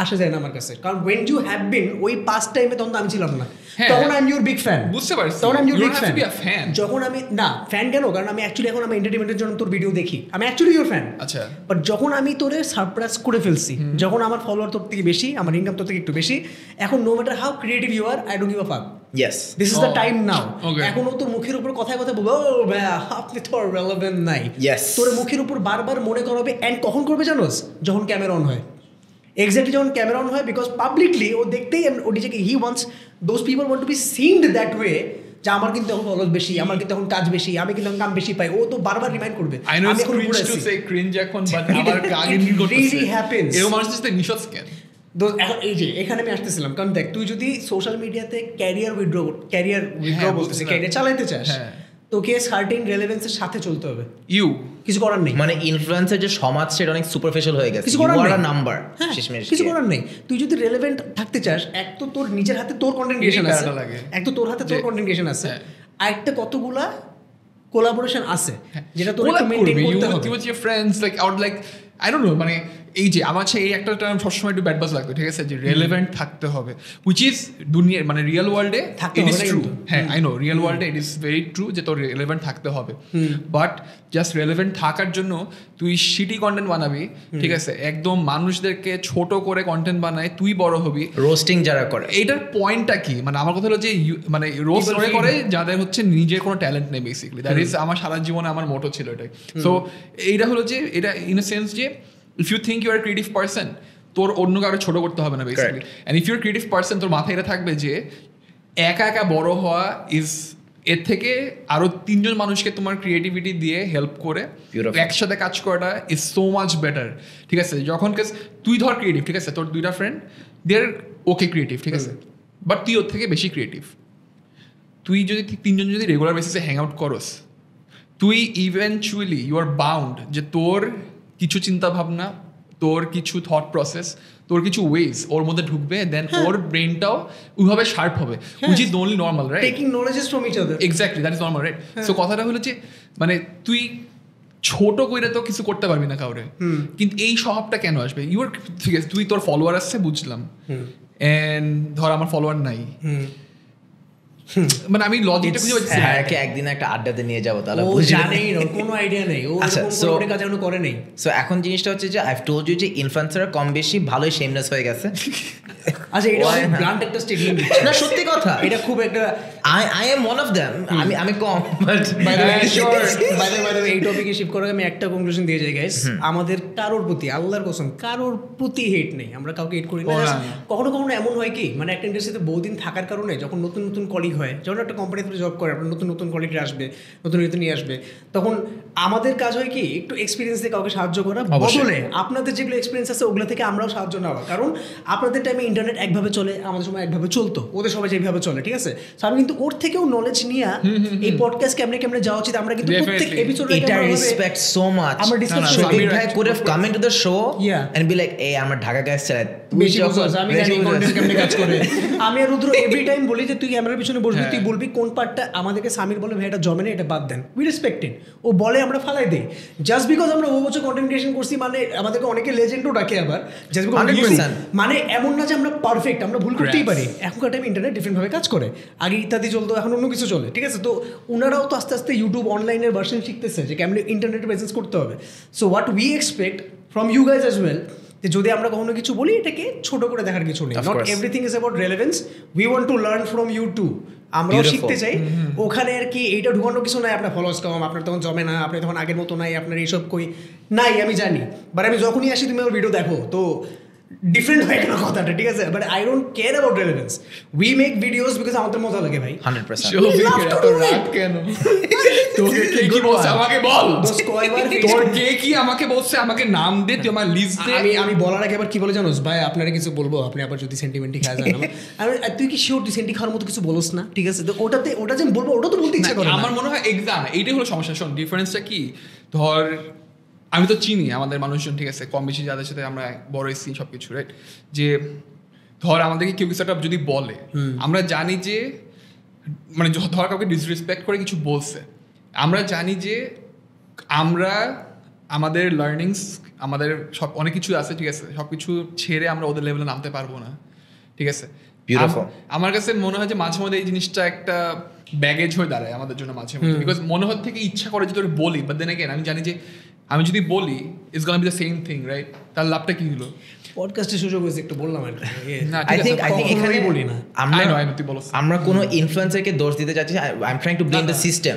আসা যায় না আমার কাছে, কারণ ওয়েন ইউ হ্যাভ বিন ওই পাস্ট টাইমে তখন আমি ছিলাম না, তখন I am your big fan, বুঝতে পারছি, তখন আমি ইউর বিগ ফ্যান, যখন আমি না ফ্যান কেন, কারণ আমি অ্যাকচুয়ালি এখন আমি এন্টারটেইনমেন্টের জন্য তোর ভিডিও দেখি, আমি অ্যাকচুয়ালি ইউর ফ্যান, আচ্ছা, বাট যখন আমি তোরে সারপ্রাইজ করে ফেলছি, যখন আমার ফলোয়ার তোর থেকে বেশি, আমার ইনকাম তোর থেকে একটু বেশি, এখন no matter how creative you are, I don't give a fuck, yes this is the time now, এখন তোর মুখের উপর কথায় কথা বলবো ও ভাই আপনি তো রেলেভেন্ট নাই, yes তোর মুখের উপর বারবার মনে করাবে, এন্ড কখন করবে জানোস, যখন ক্যামেরা অন হয়, এক্স্যাক্টলি যখন ক্যামেরা অন হয়, বিকজ পাবলিকলি ও দেখতেই ও নিজেকে he wants those people want to be seen that way, যে আমার কিন্তু এখন ফলোয়ার বেশি, আমার কিন্তু এখন কাজ বেশি, আমি কিন্তু কাম বেশি পাই, ও তো বারবার রিমাইন্ড করবে। I know it's cringe to say cringe এখন, but আমার আগে নি করতেছে, really happens, এরকম মানুষ তো নিশাস কেন এখন এই যে এখানে আমি আসতেছিলাম, কারণ দেখ তুই যদি সোশ্যাল মিডিয়াতে ক্যারিয়ার উইথড্র বলতেছিস, ক্যারিয়ার চালাইতে চাস, তোকে সার্টেন রেলেভেন্সের সাথে চলতে হবে, কিছু করার নেই, মানে ইনফ্লুয়েন্সার যে সমাজ সেটা অনেক সুপারফিশিয়াল হয়ে গেছে, নাম্বার কিছু করার নেই, তুই যদি রেলেভেন্ট থাকতে চাস, এক তো তোর নিজের হাতে তোর কন্টেন্ট ক্রিয়েশন আছে, এক তো তোর হাতে তোর কন্টেন্ট ক্রিয়েশন আছে, আর একটা কতগুলা কোলাবোরেশন আছে যেটা তোর একটু মেইনটেইন করতে হবে with your friends, like I don't know, মানে এই যে আমার এই একটা টার্ম সবসময় একটু ব্যাড বাজ লাগতো, ঠিক আছে, যে রেলেভেন্ট থাকতে হবে, হুইচ ইজ দুনিয়ার মানে রিয়েল ওয়ার্ল্ডে ইট ইজ ট্রু। হ্যাঁ আই নো রিয়েল ওয়ার্ল্ডে ইট ইজ ভেরি ট্রু যে তোর রেলেভেন্ট থাকতে হবে, বাট জাস্ট রেলেভেন্ট থাকার জন্য তুই শিটি কন্টেন্ট বানাবি, ঠিক আছে, একদম মানুষদেরকে ছোট করে কন্টেন্ট বানায় তুই বড় হবি, রোস্টিং যারা করে, এইটার পয়েন্টটা কি? মানে আমার কথা হলো যে মানে রোস্ট করে যাদের হচ্ছে নিজের কোনো ট্যালেন্ট নেই বেসিক্যালি, দ্যাট ইজ আমার সারা জীবনে আমার মোটো ছিল এটাই। সো এইটা হলো যে এটা ইন এ সেন্স যে if you think you are creative person, তোর অন্য কারো ছোট করতে হবে না basically, and if you are creative person তোর মাথায় এটা থাকবে যে একা একা বড় হওয়া ইজ, এর থেকে আরো 3 জন মানুষকে তোমার ক্রিয়েটিভিটি দিয়ে হেল্প করে একসাথে কাজ করাটা ইজ সো মাচ বেটার, ঠিক আছে। যখন তুই ধর ক্রিয়েটিভ, ঠিক আছে, তোর 2টা ফ্রেন্ড দে আর ওকে ক্রিয়েটিভ, ঠিক আছে, বাট তুই ওর থেকে বেশি ক্রিয়েটিভ, তুই যদি 3 জন যদি রেগুলার বেসিসে হ্যাং আউট করস, তুই ইভেনচুয়ালি ইউ আর বাউন্ড যে তোর কিছু চিন্তা ভাবনা, তোর কিছু থট প্রসেস, তোর কিছু ওয়েজ ওর মধ্যে ঢুকবে, দেন ওর ব্রেনটাও ওইভাবে শার্প হবে, which is only normal, right? Taking knowledges from each other, exactly, that is normal, right? So কথাটা হলো যে মানে তুই ছোট কইরা তো কিছু করতে পারবি না কাউরে, কিন্তু এই স্বভাবটা কেন আসবে? ইউর ঠিক আছে, তুই তোর ফলোয়ার আসছে বুঝলাম, এন্ড ধর আমার ফলোয়ার নাই, মানে আমি লজিকটা খুঁজে পাচ্ছি হ্যাঁ কি একদিন একটা আড্ডাতে নিয়ে যাবো তাহলে ও জানেই না, কোনো আইডিয়া নেই, ও আচ্ছা সো কাজ এখনো করে নেই। সো এখন জিনিসটা হচ্ছে যে আই হ্যাভ টোল্ড ইউ যে ইনফ্লুয়েন্সার কম বেশি ভালোই শেমনেস হয়ে গেছে। আচ্ছা এটা ব্র্যান্ড একটা স্টেটমেন্ট না সত্যি কথা, এটা খুব একটা I am one of them, আমি কম, বাট বাই দ্য ওয়ে এই টপিকে শিফট করে আমি একটা কনক্লুশন দিয়ে যাই গাইস, আমাদের কারোর প্রতি আল্লাহর কসম কারোর প্রতি হেট নেই, আমরা কাউকে হেট করি না। কখনো কখনো এমন হয় কি মানে একটা ইন্ডাস্ট্রিতে বহুদিন থাকার কারণে যখন নতুন নতুন কলিগ হয়, যখন একটা কোম্পানিতে জব করে আপনার নতুন নতুন কলিগরা আসবে, নতুন নতুন নিয়ে আসবে, তখন আমাদের কাজ হয় কি একটু এক্সপিরিয়েন্স দিয়ে কাউকে সাহায্য করা, বদলে আপনাদের যেগুলো এক্সপিরিয়েন্স আছে ওগুলো থেকে আমরাও সাহায্য নেওয়া, কারণ আপনাদের টাইমে ইন্টারনেট একভাবে চলে, আমাদের সময় একভাবে চলতো, ওদের সবাই যেভাবে চলে, ঠিক আছে। আমি কিন্তু ওর থেকেও নলেজ নিয়ে এই পডকাস্ট কেমনে কেমনে যাওয়া উচিত আমরা কিন্তু প্রত্যেক এপিসোডে এটা রেসপেক্ট সো মাচ। আমরা ডিসকাস করি ভাই could have come into the show and be like এই আমরা ঢাকা গাইস চালাই বেশি বছর আমি জানি কন্টেন্ট কেমনে কাজ করে। আমি আর রুদ্র এভরি টাইম বলি যে তুই ক্যামেরার পিছনে বসবি, তুই বলবি কোন পার্টটা আমাদেরকে সামির বলে ভাই এটা জমে না, এটা বাদ দেন, উই রেসপেক্ট ইট। ও বলে আমরা ফালাই দেই, জাস্ট বিকজ আমরা ও বছর কন্টেন্ট ক্রিয়েশন করছি মানে আমাদেরকে অনেকে লেজেন্ডও ডাকে আবার, জাস্ট বিকজ মানে এমন না যে আমরা পারফেক্ট, আমরা ভুল করতেই পারি। এখনকার টাইম ইন্টারনেট ডিফারেন্ট ভাবে কাজ করে, আগে ইত্যাদি চলতো, এখন অন্য কিছু চলে, ঠিক আছে। তো ওনারাও তো আস্তে আস্তে ইউটিউব অনলাইনের ভার্সন শিখতেছে যে কেমন ইন্টারনেটে প্রেজেন্স করতে হবে। So what we expect from you guys as well, যে যদি আমরা কখনো কিছু বলি এটাকে ছোট করে দেখার কিছু নেই, not everything is about relevance, we want to learn from you too, আমরাও শিখতে চাই। ওখানে আর কি এইটা ঢুকানো কিছু নাই, আপনার ফলোয়ার্স কম, আপনার তখন জমে না, আপনি তখন আগের মতো নাই, আপনার এইসব কই নাই আমি জানি, বাট আমি যখনই আসি তুমি আমার ভিডিও দেখো তো ডিফারেন্ট হয় কেন কথাটা, ঠিক আছে। But I don't care about relevance, we make videos because আমাদের মজা লাগে ভাই। 100% কেন তোকে কে কি বলছে আমাকে বল, তোর কে কি আমাকে বলছে আমাকে নাম দে, তুই আমার লিস্ট দে। আমি বলার আগে আবার কি বলে জানোস ভাই, আপনারা কিছু বলবো, আপনি আবার যদি সেন্টিমেন্টই খাওয়া যায় না, তুই কি শিওর তুই সেন্টি খাওয়ার মতো কিছু বলস না, ঠিক আছে। তো ওটা যে বলবো ওটা তো বলতে ইচ্ছা করে, আমার মনে হয় এক্সাম এইটাই হলো সমস্যা। শোন ডিফারেন্সটা কি, ধর আমি তো চিনি আমাদের মানুষজন, ঠিক আছে, কম বেশি যাদের সাথে আমরা বড় এসেছি সব কিছু, রাইট, যে ধর আমাদেরকে কেউ কিছু একটা যদি বলে, আমরা জানি যে মানে ধর কাউকে ডিসরেসপেক্ট করে কিছু বলছে, আমরা জানি যে আমরা আমাদের লার্নিংস, আমাদের সব অনেক কিছু আছে, ঠিক আছে, সব কিছু ছেড়ে আমরা ওদের লেভেলে নামতে পারবো না, ঠিক আছে। আমার কাছে মনে হয় যে মাঝে মধ্যে এই জিনিসটা একটা ব্যাগেজ হয়ে দাঁড়ায় আমাদের জন্য মাঝে মধ্যে, বিকজ মনে হয় থেকে ইচ্ছা করে যে তোর বলি, বাট দেন अगेन আমি জানি যে আমি যদি বলি it's gonna be the same thing, right, তার লাভটা কি হলো? পডকাস্টের সুযোগ হয়েছে একটু বললাম আর আই থিংক এখানে বলি না, আমরা কোনো ইনফ্লুয়েন্সারকে দোষ দিতে চাচ্ছি, I am trying to blame the system,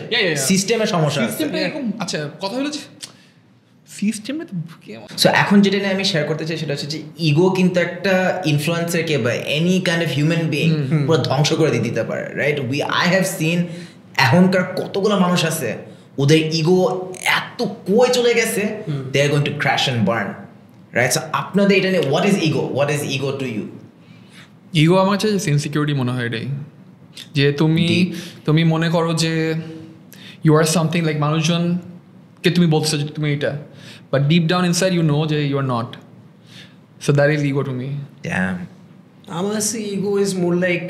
সিস্টেমের সমস্যা আছে। আচ্ছা কথা হলো যে সিস্টেমে তো সো এখন যেটা নিয়ে আমি শেয়ার করতে চাই সেটা হচ্ছে যে ইগো কিন্তু একটা ইনফ্লুয়েন্সারকে বা any kind of human being পুরো ধ্বংস করে দিতে পারে, রাইট। আই হ্যাভ সিন এখনকার কতগুলো মানুষ আছে ওদের ইগো এত কই চলে গেছে, they are going to crash and burn, right. So আপনাদের এটা নিয়ে what is ego to you? Ego আমার কাছে ইনসিকিউরিটি মনে হয় এটাই, যে তুমি মনে করো যে ইউ আর সামথিং, লাইক মানুষজনকে তুমি বলছো যে তুমি এটা, but deep down inside you know যে you are not, so that is ego to me. আমার কাছে ego is more like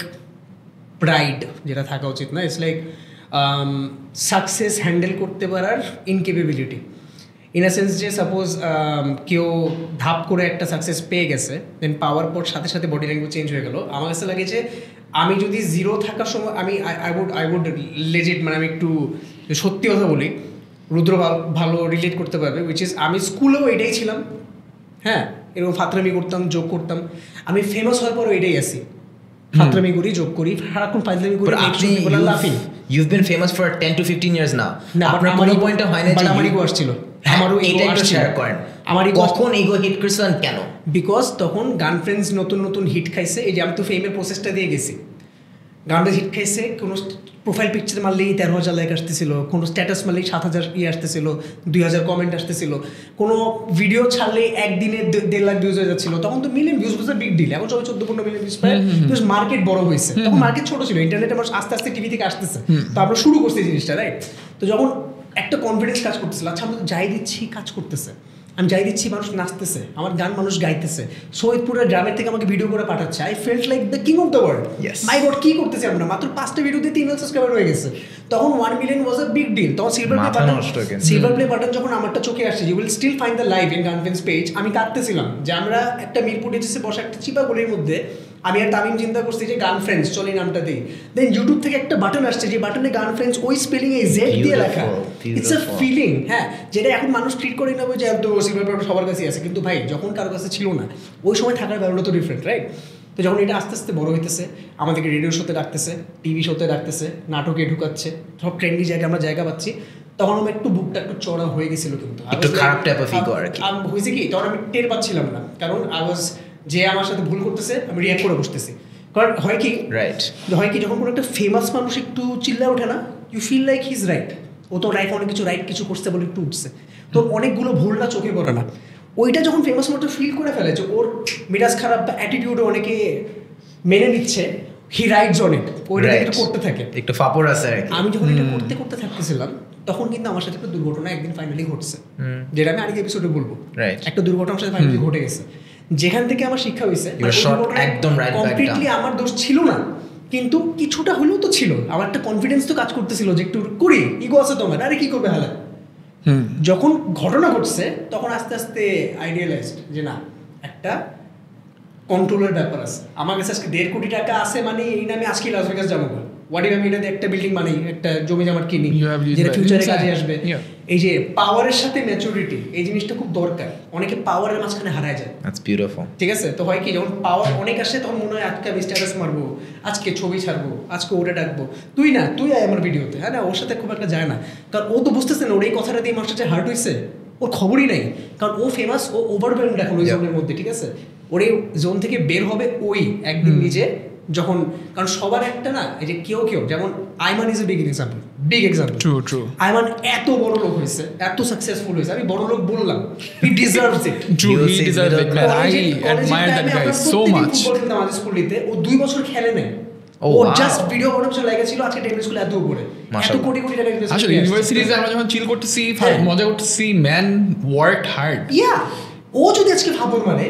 pride, যেটা থাকা উচিত না। ইটস লাইক সাকসেস হ্যান্ডেল করতে পারার ইনকেপেবিলিটি। ইন আ সেন্স যে সাপোজ কেউ ধাপ করে একটা সাকসেস পেয়ে গেছে, দেন পাওয়ার পর সাথে সাথে বডি ল্যাঙ্গুয়েজ চেঞ্জ হয়ে গেল। আমার কাছে লাগে যে আমি যদি জিরো থাকার সময় আমি আই উড লেজিট, মানে আমি একটু সত্যি কথা বলি, রুদ্র ভালো রিলেট করতে পারবে, উইচ ইজ আমি স্কুলেও এটাই ছিলাম, হ্যাঁ, এরকম ফাতরামি করতাম, যোগ করতাম। আমি ফেমাস হওয়ার পরও এটাই আসি, ফাতরামি করি, যোগ করি, সারাক্ষণ ফাতরামি করি, লাফিং। You've been famous for 10 to 15 years now. আপনার কোনো পয়েন্টে হয় না যে আমার ইগো আসছিল, আমারও ইগো আসছিল। আমার কখন ইগো হিট করছিলেন কেন? বিকজ তখন গার্লফ্রেন্ডস নতুন নতুন হিট খাইছে। এই যে আমি তো ফেমের প্রসেসটা দিয়ে গেছি, গার্লফ্রেন্ড হিট খাইছে, কোনো প্রোফাইল পিকচার মারলেই 13,000 লাইক আসতেছিল, কোনো স্ট্যাটাস মারলেই 7,000 আসতেছিল, 2,000 কমেন্ট আসতেছিল, কোনো ভিডিও ছাড়লেই একদিনে 1.5 লাখ ভিউজ হয়ে যাচ্ছিল। তখন তো মিলিয়ন ভিউজ বুঝতে বিগ ডিল, এখন সবাই 14-15 মিলিয়ন ভিউজ পায়। মার্কেট বড় হয়েছে, তখন মার্কেট ছোট ছিল, ইন্টারনেটে মানুষ আস্তে আস্তে টিভি থেকে আসতেছে, তো আমরা শুরু করছি এই জিনিসটা, রাইট? তো যখন একটা কনফিডেন্স কাজ করতেছিল, আচ্ছা আমরা যাই দিচ্ছি কাজ করতেছে, আমি যাই দিচ্ছি মানুষ নাচতেছে, আমার গান মানুষ গাইতেছে, সৈয়দপুরের গ্রামের থেকে আমাকে ভিডিও করে পাঠাচ্ছে, I felt like the king of the world. My god, কি করতেছি আমরা? মাত্র 5টা ভিডিওতে 3 লাখ সাবস্ক্রাইবার হয়ে গেছে। তখন 1 million was a big deal. তখন সিলভার প্লে বাটন যখন আমারটা চোখে আসছে, you will still find the live in girlfriend's page. আমি কাঁদতেছিলাম যে আমরা একটা মিরপুর ডিজিসে বসা একটা চিপা গলির মধ্যে, আমি আর তামিম চিন্তা করছি যে গার্লফ্রেন্ডস চলে নামটা দিই, দেন ইউটিউব থেকে একটা বাটন আসছে, যে বাটনে গার্লফ্রেন্ডস ওই স্পেলিং এ জেড দিয়ে লেখা। ইটস আ ফিলিং, হ্যাঁ, যেটা এখন মানুষ ট্রিট করে নেবে যে এত সিলভার প্লে সবার কাছে আছে, কিন্তু ভাই যখন কারোর কাছে ছিল না, ওই সময় থাকার ব্যাপারটা তো ডিফারেন্ট, রাইট? তো যখন এটা আস্তে আস্তে বড় হইতেছে, আমাদেরকে রেডিও শোতে ডাকতেছে, টিভি শোতে ডাকতেছে, নাটকে ঢুকাচ্ছে, সব ট্রেন্ডি জায়গায় আমরা জায়গা পাচ্ছি, তখন আমার একটু বুকটা একটু চড়া হয়ে গেছিল। কিন্তু খারাপ টাইপ অফ ইগো আর কি হয়েছে কি, তখন আমি টের পাচ্ছিলাম না, কারণ আই ওয়াজ, যে আমার সাথে ভুল করতেছে আমি রিয়াক্ট করে বসতেছি। কারণ হয় কি, রাইট, হয় কি, যখন কোনো একটা ফেমাস মানুষ একটু চিল্লায় ওঠে না, you feel like he is right, ও তো লাইফ অনেক কিছু রাইট কিছু করছে বলে একটু উঠছে, তো অনেকগুলো ভুলটা চোখে পড়ে না। ওইটা যখন ফেমাস মানুষটা ফিল করে ফেলে যে ওর মেজাজ খারাপ বা অ্যাটিটিউডও অনেকে মেনে নিচ্ছে, হি রাইটস অন ইট, ওইটা একটু করতে থাকে, একটু ফাপর আছে। আমি যখন এটা করতে করতে থাকতেছিলাম, তখন কিন্তু আমার সাথে একটা দুর্ঘটনা একদিন ফাইনালি ঘটছে, যেটা আমি আরেক এপিসোডে বলবো। একটা দুর্ঘটনা আমার সাথে ফাইনালি ঘটে গেছে, যেখান থেকে আমার শিক্ষা হয়েছে কমপ্লিটলি আমার দোষ ছিল না, কিন্তু কিছুটা হলেও তো ছিল। আমার একটা কনফিডেন্স তো কাজ করতেছিল যে একটু করি, ইগো আছে তোমার, আরে কি করবে হালা। যখন ঘটনা ঘটছে তখন আস্তে আস্তে আইডিয়ালাইজড যে না, একটা কন্ট্রোলের ব্যাপার আছে। আমার কাছে আজকে 1.5 কোটি টাকা আছে, মানে এই নামে আজকে লাস ভেগাস যাবো না, হোয়াট ইফ আমি এটাতে একটা বিল্ডিং বানাই, একটা জমি জামার কিনি, যেটা ফিউচারে কাজে আসবে। এই যে পাওয়ারের সাথে ম্যাচুরিটি, এই জিনিসটা খুব দরকার। অনেকে পাওয়ারের মাঝখানে হারায় যায়, দ্যাটস বিউটিফুল। ঠিক আছে, তো হয় কি, যখন পাওয়ার অনেক আসে তখন মনে হয় আজকে আমি স্ট্যাটাস মারবো, আজকে ছবি ছাড়বো, আজকে ওটা ডাকবো, তুই আয় আমার ভিডিওতে, হ্যাঁ না, ওর সাথে খুব একটা যায় না, কারণ ও তো বুঝতেছে না ওর এই কথাটা দিয়ে মানুষের যে হার্ট হয়েছে, ওর খবরই নাই, কারণ ও ফেমাস, ও ওভারওয়েলড এখন ওই জোনের মধ্যে, ঠিক আছে। ওর এই জোন থেকে বের হবে ওই একদিন নিজে, যখন, কারণ সবার একটা না, এই যে কেউ যেমন Ayman is a big example. True. Ayman এত বড় লোক হয়েছে, এত সাকসেসফুল হয়েছে, আমি বড় লোক বললাম, হি deserves it. He deserves it, man. I admire that guy so much. Football খেলতাম আমাদের স্কুলেতে, ও 2 বছর খেলে নাই, ও জাস্ট ভিডিও বানানোর জন্য লেগেছিল, আজকে টেনিস স্কুলে এত উপরে, এত কোটি কোটি টাকা ইনভেস্ট। আসলে ইউনিভার্সিটিতে আমরা যখন চিল করতেছি, মজা করতেছি, ম্যান ওয়ার্কড হার্ড। ও যদি আজকে ভাবর মানে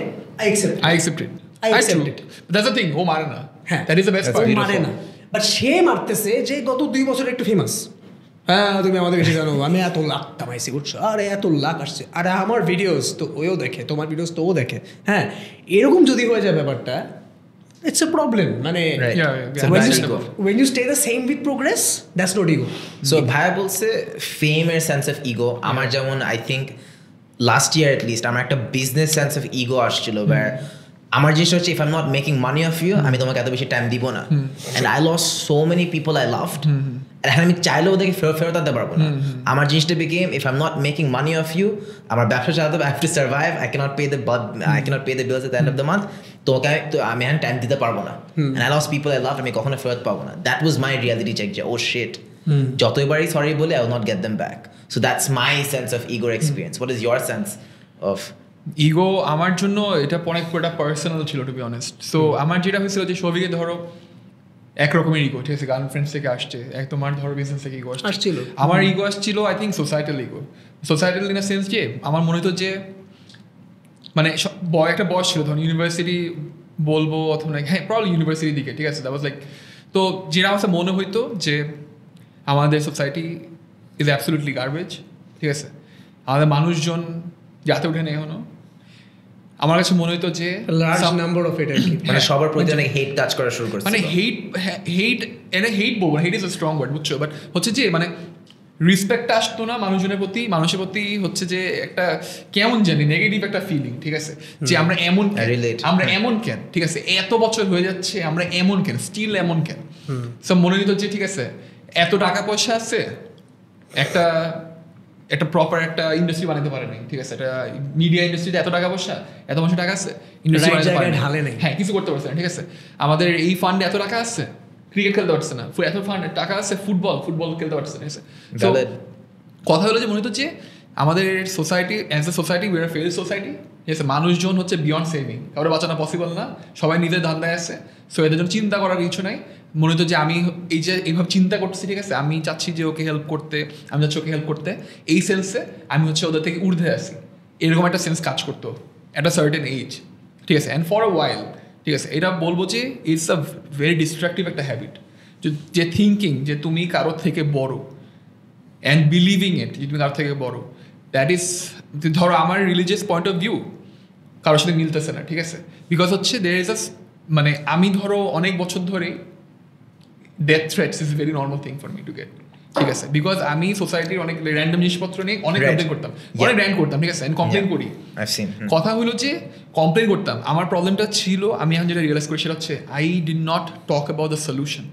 I accept it. That's the thing, ও মারে না। হ্যাঁ, that is the best part. ও মারে না, বাট সে মারতেছে যে গত 2 বছর একটু ফেমাস। হ্যাঁ, তুমি আমাদের বেশি জানো, আমি এত লাখ কামাইছি, বুঝছো, আরে এত লাখ আসছে, আরে আমার ভিডিওস তো ওও দেখে, তোমার ভিডিওস তো ও দেখে। হ্যাঁ, এরকম যদি হয়ে যায় ব্যাপারটা, it's a problem. মানে when you stay the same with progress, that's not ego. So ভাইয়া বলছে ফেম এর সেন্স অফ ইগো, আমার যেমন I think last year at least আমার একটা বিজনেস সেন্স অফ ইগো আসছিল, আমার জিনিস হচ্ছে if I am not making money off you, আমি তোমাকে এত বেশি টাইম দিব না, and I lose so many people I loved, এখন আমি চাইলেও ওদেরকে ফেরত আনতে পারবো না। আমার জিনিসটা became if I am not making money off you, আমার ব্যবসা চালাতে হবে, I have to survive, I can't pay the bills at the end of the month, তোকে আমি এখন টাইম দিতে পারবো না, and I lose people I love, আমি কখনো ফেরত পাবো না। That was my reality check, যে ও শিট, যতবারই সরি বলে I will not get them back. So that's my sense of ইগোর experience. What is your sense of ego? আমার জন্য এটা অনেক পুরোটা পার্সোনাল ছিল, টু বি অনেস্ট। সো আমার যেটা হয়েছিল যে সবিকে ধরো একরকমের ইগো, ঠিক আছে, গার্লফ্রেন্ডস থেকে আসছে, তোমার ধরো বিজনেস থেকে ইগো আসছিল, আমার ইগো আসছিল I think societal ego. Societal in a sense যে আমার মনে হতো যে মানে একটা বয়স ছিল, ধরুন ইউনিভার্সিটি বলবো অথবা হ্যাঁ প্রবলি ইউনিভার্সিটির দিকে, ঠিক আছে, দ্যাট ওয়াজ লাইক, তো যেটা আমার মনে হইতো যে আমাদের সোসাইটি ইজ অ্যাবসলিউটলি গার্বেজ, ঠিক আছে, আমাদের মানুষজন যাতে উঠে নেই এখনো আমার কাছে মনে হতো যে লার্জ নাম্বার অফ ইট মানে সবার প্রতি অনেক হেট কাজ করা শুরু করছে, মানে হেট বলবো, হেট ইজ আ স্ট্রং ওয়ার্ড বুঝছো, বাট হচ্ছে যে মানে রেসপেক্ট আসতো না মানুষের প্রতি হচ্ছে যে একটা কেমন জানি নেগেটিভ একটা ফিলিং, ঠিক আছে, যে আমরা এমন কেন, ঠিক আছে, এত বছর হয়ে যাচ্ছে আমরা এমন কেন, স্টিল এমন কেন। সব মনে নিত যে ঠিক আছে এত টাকা পয়সা আছে, একটা প্রপার একটা ইন্ডাস্ট্রি বানাতে পারে নাই, ঠিক আছে, একটা মিডিয়া ইন্ডাস্ট্রিতে এত টাকা পয়সা, এত বছর টাকা আছে, ইন্ডাস্ট্রি বানাতে পারে না, হ্যাঁ কিছু করতে পারছে না, ঠিক আছে, আমাদের এই ফান্ডে এত টাকা আছে, ক্রিকেট খেলতে পারছে না, এত ফান্ড টাকা আছে, ফুটবল খেলতে পারছে না, ঠিক আছে। তো কথা হলো যে মনে হচ্ছে আমাদের society as a society we are fail society, ঠিক আছে, মানুষজন হচ্ছে বিয়ন্ড সেভিং, কারোর বাঁচানো পসিবল না, সবাই নিজের ধান্দায় আছে, সো এদের জন্য চিন্তা করার কিছু নাই। মনে হতো যে আমি এই যে এইভাবে চিন্তা করতেছি, ঠিক আছে, আমি চাচ্ছি যে ওকে হেল্প করতে, আমি চাচ্ছি ওকে হেল্প করতে, এই সেন্সে আমি হচ্ছে ওদের থেকে ঊর্ধ্বে আসি, এরকম একটা সেন্স কাজ করতো অ্যাট আ সার্টেন এজ, ঠিক আছে, অ্যান্ড ফর আ ওয়াইল, ঠিক আছে। এটা বলবো যে ইটস আ ভেরি ডিস্ট্রাকটিভ একটা হ্যাবিট, যে থিঙ্কিং যে তুমি কারোর থেকে বড় অ্যান্ড বিলিভিং ইট যে তুমি কারোর থেকে বড়, দ্যাট ইজ, ধরো আমার রিলিজিয়াস পয়েন্ট অফ ভিউ কারোর সাথে মিলতেছে না, ঠিক আছে, বিকজ হচ্ছে দের ইজ আ মানে আমি ধরো অনেক বছর ধরেই death threats is very normal thing for me to get, ঠিক আছে, বিকজ আমি সোসাইটির অনেক র্যান্ডম জিনিসপত্র নিয়ে অনেক কমপ্লেন করতাম, অনেক র্যান্ড করতাম, ঠিক আছে, কমপ্লেন করি, কথা হলো যে কমপ্লেন করতাম, আমার প্রবলেমটা ছিল, আমি এখন যেটা রিয়েলাইজ করি সেটা হচ্ছে I did not talk about the solution,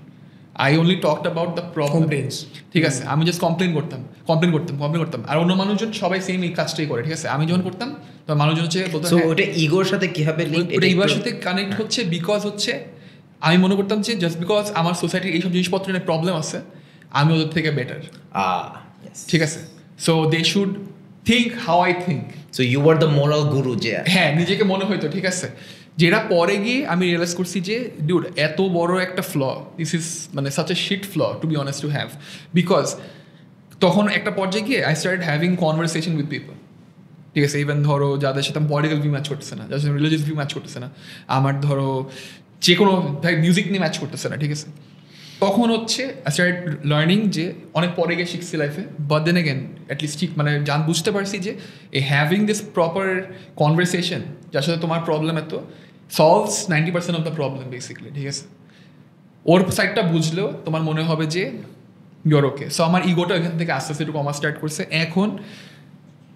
I only talked about the problem, ঠিক আছে, আমি জাস্ট কমপ্লেন করতাম, আর অন্য মানুষজন সবাই সেম এই কাজটাই করে, ঠিক আছে, আমি যখন করতাম তো মানুষজন হচ্ছে বলতো ওটা ইগোর সাথে কিভাবে লিঙ্ক, ওটা ইগোর সাথে কানেক্ট হচ্ছে, বিকজ হচ্ছে আমি মনে করতাম যে জাস্ট বিকজ আমার সোসাইটির এইসব জিনিসপত্র নিয়ে প্রবলেম আছে আমি ওদের থেকে বেটার, ঠিক আছে, so they should think how I think, so you are the moral guru, যে হ্যাঁ নিজেকে মনে হইতো, ঠিক আছে, যেটা পরে গিয়ে আমি রিয়েলাইজ করছি যে ডিউড এত বড় একটা ফ্ল, দিস ইজ মানে such a shit flaw to be honest to have, because তখন একটা পর্যায়ে গিয়ে I started having conversation with people, ঠিক আছে, ইভেন ধরো যাদের সাথে আমি পলিটিক্যাল ভিউ ম্যাচ করতেছে না, যাদের সাথে রিলিজিয়াস ভিউ ম্যাচ করতেছে না, আমার ধরো যে কোনো মিউজিক নিয়ে ম্যাচ করতেছে না, ঠিক আছে, তখন হচ্ছে আই স্টার্টেড লার্নিং, যে অনেক পরে গিয়ে শিখছি লাইফে, বাট দেন এগেন অ্যাটলিস্ট ঠিক মানে বুঝতে পারছি যে এই হ্যাভিং দিস প্রপার কনভারসেশন যার সাথে তোমার প্রবলেম এত solves 90% of the problem basically, ঠিক আছে, ওর সাইডটা বুঝলেও তোমার মনে হবে যে ইউর ওকে। সো আমার ইগোটা এখান থেকে আস্তে আস্তে একটু কমা স্টার্ট করছে, এখন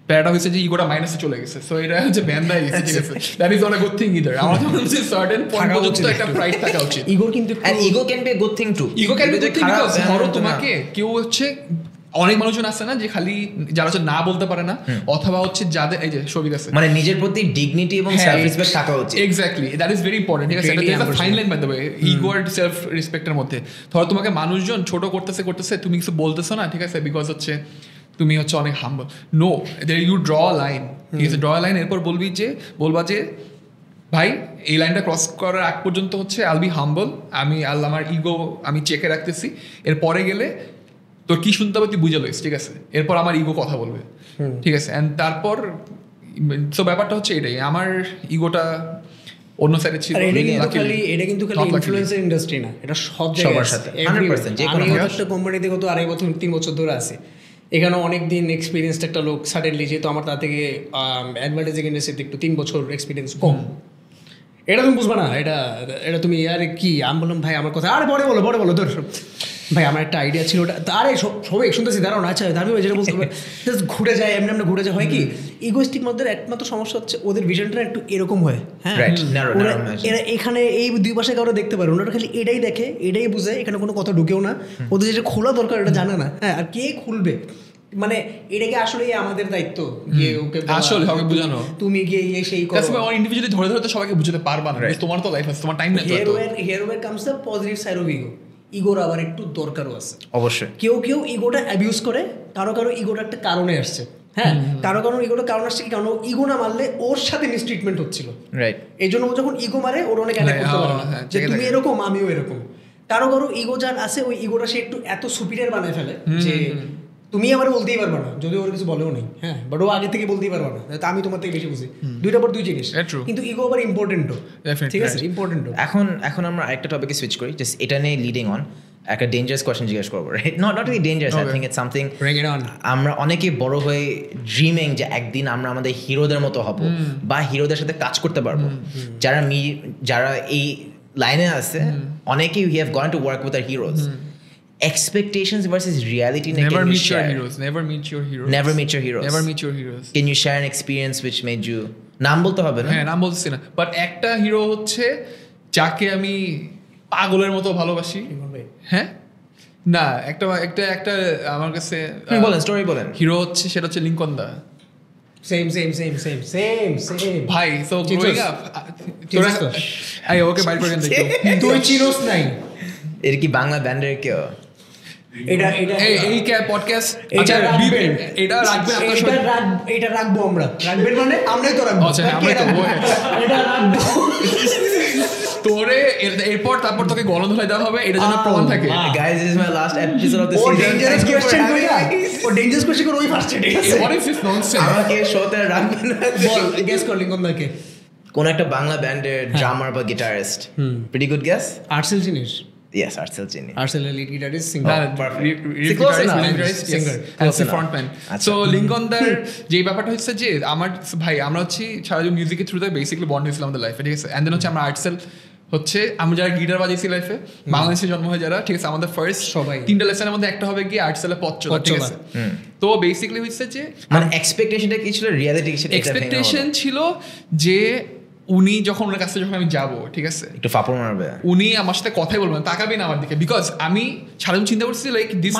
প্যারাটা হয়েছে যে ইগোটা মাইনাসে চলে গেছে, সো এটা হচ্ছে ব্যান্ডা হয়ে গেছে, ঠিক আছে, that is not a good thing either, আমার মনে হচ্ছে সার্টেন পয়েন্ট পর্যন্ত একটা প্রাইড থাকা উচিত, ইগো কিন্তু ego can B a good thing to, ego can be good thing, because ধরো তোমাকে কেউ হচ্ছে অনেক মানুষজন আছে না যে খালি যারা হচ্ছে না বলতে পারে না, অথবা হচ্ছে যাদের এই যে সবিক আছে মানে নিজের প্রতি ডিগনিটি এবং সেলফ রেসপেক্ট থাকা উচিত, exactly, that is very important, ঠিক আছে, এটা একটা fine line by the way, ego আর সেলফ রেসপেক্টের মধ্যে। ধরো তোমাকে মানুষজন ছোট করতেছে তুমি কিছু বলতেছো না, ঠিক আছে, বিকজ হচ্ছে তুমি হচ্ছে অনেক humble, no, you draw a line, ঠিক আছে, ড্র আ লাইন, এরপর বলবা যে ভাই এই লাইনটা ক্রস করার আগ পর্যন্ত হচ্ছে আল বি হাম্বল, আমি আমার ইগো আমি চেকে রাখতেছি, এরপরে গেলে তোর কি শুনতে হবে তুই বুঝে লইস, ঠিক আছে, এরপর আমার ইগো কথা বলবে, ঠিক আছে, অ্যান্ড তারপর সো ব্যাপারটা হচ্ছে এটাই, আমার ইগোটা অন্য সাইডে ছিল। এটা কিন্তু খালি ইনফ্লুয়েন্সার ইন্ডাস্ট্রি না, এটা সব জায়গার সাথে 100%, যে কোনো একটা কোম্পানিতে গত 2.5 বছর 3 বছর ধরে আছে, এখানে অনেক দিন এক্সপিরিয়েন্সড একটা লোক সাডেনলি, যেহেতু আমার তা থেকে অ্যাডভার্টাইজিং ইন্ডাস্ট্রিতে একটু 3 বছর এক্সপিরিয়েন্স কম, এটা তুমি বুঝবা না, এটা তুমি আরে কি, আমি বললাম ভাই আমার কথা, আরে বড় বলো তোর ভাই আমার একটা আইডিয়া ছিল ওটা, আরে সবাই শুনতেছি দাঁড়াও না, আচ্ছা দাঁড়িয়ে যেটা বলতে হবে জাস্ট ঘুরে যায়, এমনি ঘুরে যায়, হয় কি ইগোইস্টিক মধ্যে একমাত্র সমস্যা হচ্ছে ওদের ভিশনটা একটু এরকম হয়, হ্যাঁ এরা এখানে এই দুই পাশে কারো দেখতে পারে, ওনারা খালি এটাই দেখে, এটাই বুঝে, এখানে কোনো কথা ঢুকেও না, ওদের যেটা খোলা দরকার এটা জানে না, হ্যাঁ, আর কে খুলবে, মানে এটাকে আসলে আমাদের দায়িত্ব গিয়ে ওকে আসলে হবে বোঝানো, তুমি গিয়ে সেই করো, তাছাড়া অন ইন্ডিভিজুয়ালি ধরে সবাইকে বুঝাতে পারবা না, তোমার তো লাইফ আছে, তোমার টাইম নেই, here where comes the positive side of ego, ইগোর আবার একটু দরকারও আছে অবশ্যই, কেউ ইগোটা অ্যাবিউজ করে, কারো ইগোটা একটা কারণে আসছে, হ্যাঁ, কারো ইগোটা কারণ আসছে কি, কারণ ইগো না মারলে ওর সাথে মিসট্রিটমেন্ট হচ্ছিল, রাইট, এই জন্য ও যখন ইগো মারে ওর অনেক অ্যাটাক করতে পারে না, যে তুমি এরকম আমিও এরকম, কারো ইগো যার আছে ওই ইগোটা সে একটু এত সুপিরিয়র বানায় ফেলে যে তুমি আমার বলতেই পারবে না, যদি ওর কিছু বলেও নেই, হ্যাঁ, বাট ও আগে থেকে বলতেই পারবে না, আমি তোমার থেকে বেশি বুঝি, দুইটা পর দুই জিনিস, কিন্তু ইগো আবার ইম্পর্টেন্টও, ঠিক আছে, ইম্পর্টেন্টও। এখন আমরা আরেকটা টপিকে সুইচ করি, জাস্ট এটা নিয়ে লিডিং অন, একটা ডেঞ্জারাস কোয়েশ্চেন জিজ্ঞেস করবো, right? Not really dangerous, I think it's something আমরা অনেকে বড় হয়ে ড্রিমিং যে একদিন আমরা আমাদের হিরোদের মতো হব বা হিরোদের সাথে কাজ করতে পারবো। যারা এই লাইনে আছে অনেকেই we have gone to work with our heroes. Expectations versus reality. Never meet your heroes. Never meet your heroes. Never meet your heroes. Never meet your heroes. Can you share an experience which made you, নাম বলতে হবে না? হ্যাঁ, নাম বলতেছি না, but একটা hero হচ্ছে যাকে আমি পাগলের মতো ভালোবাসি। হ্যাঁ না, একটা আমার কাছে বলেন, স্টোরি বলেন। হিরো হচ্ছে, সেটা হচ্ছে লিঙ্কন দা। সেম ভাই সো গ্রোইং আপ আই ওকে বাইর করে দেন তুই চিনোস নাই, এর কি বাংলা ব্যান্ডের কেউ? এই পডকাস্ট এটা রাখবেন আপনার সাথে, এটা রাখবো আমরা, রাখবেন মানে আমরাই তো রাখবো। আচ্ছা আমরাই তো এটা রাখবো তোরে, এরপর তারপর তোকে গলন ধরে দেওয়া হবে, এটা যেন প্রমাণ থাকে। Guys, this is my last episode of the season. Dangerous question কইরা ও ডেঞ্জারাস কোশ্চেন করে ওই ফার্স্টে, ঠিক আছে? What is this nonsense? আমাকে শোতে রাখবেন না। বল, গেস কর লিঙ্কন দাকে। কোন একটা বাংলা ব্যান্ডের ড্রামার বা guitarist. Pretty good guess. Artcell জিনিস। Yes, Artsel Chini. Artsel lead guitarist, singer. Frontman. So Lincoln দার যে ব্যাপারটা হচ্ছে যে আমার ভাই, আমরা হচ্ছে সারা জীবন মিউজিকের থ্রুতে বেসিক্যালি বন্ড হয়েছিলাম আমাদের লাইফে, ঠিক আছে? এন্ড দেন হচ্ছে আমরা আর্টসেল হচ্ছে আমরা যারা গিটার বাজিয়েছি লাইফে, বাংলাদেশে জন্ম হয়ে যারা, ঠিক আছে? আমাদের ফার্স্ট সবাই 3টা লেসনের মধ্যে একটা হবে কি আর্টসেলের পথ চলা, ঠিক আছে? তো বেসিক্যালি হচ্ছে যে মানে এক্সপেকটেশনটা কি ছিল, রিয়ালিটি কি ছিল? এক্সপেকটেশন ছিল যে উনি যখন ওনার কাছে যখন আমি যাবো, ঠিক আছে, একটু ফাপড় মারবে, উনি আমার সাথে কথাই বলবেন, তাকাবেন আমার দিকে, বিকজ আমি সারাদিন চিন্তা করছি লাইক দিস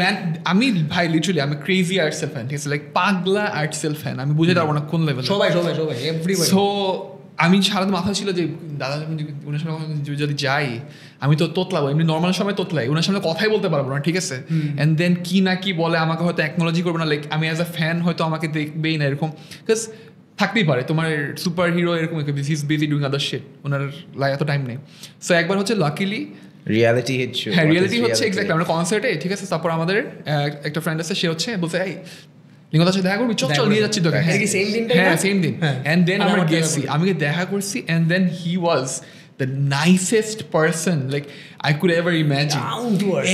ম্যান, আমি ভাই লিটারালি আমি ক্রেজি আর্টসেল ফ্যান, ঠিক আছে? লাইক পাগলা আর্টসেল ফ্যান, আমি বুঝে পারবো না কোন লেভেল। সবাই এভরিবডি। সো আমি সারাদিন মাথা ছিল যে দাদা ওনার সামনে যদি যাই আমি তো তোতলাবো, এমনি নর্মাল সময় তোতলাই, ওনার সামনে কথাই বলতে পারবো না, ঠিক আছে? অ্যান্ড দেন কি না কি বলে আমাকে হয়তো অ্যাকনোলজি করবে না, লাইক আমি অ্যাজ আ ফ্যান হয়তো আমাকে দেখবেই না, এরকম। বিকজ থাকতেই পারে তোমার সুপার হিরো এরকম, হিজ বিজি ডুইং আদার শিট, ওনার এত টাইম নেই। সো একবার হচ্ছে লাকিলি রিয়ালিটি হিট শো। হ্যাঁ, রিয়ালিটি হচ্ছে এক্স্যাক্টলি আমরা কনসার্টে, ঠিক আছে? তারপর আমাদের একটা ফ্রেন্ড আছে, সে হচ্ছে বলছে এই লিঙ্কন দার সাথে দেখা করবি, চল নিয়ে যাচ্ছি তোকে। হ্যাঁ সেম দিন। অ্যান্ড দেন আমরা গেছি, আমি দেখা করছি, and then he was the nicest person like I could ever imagine. Down to earth.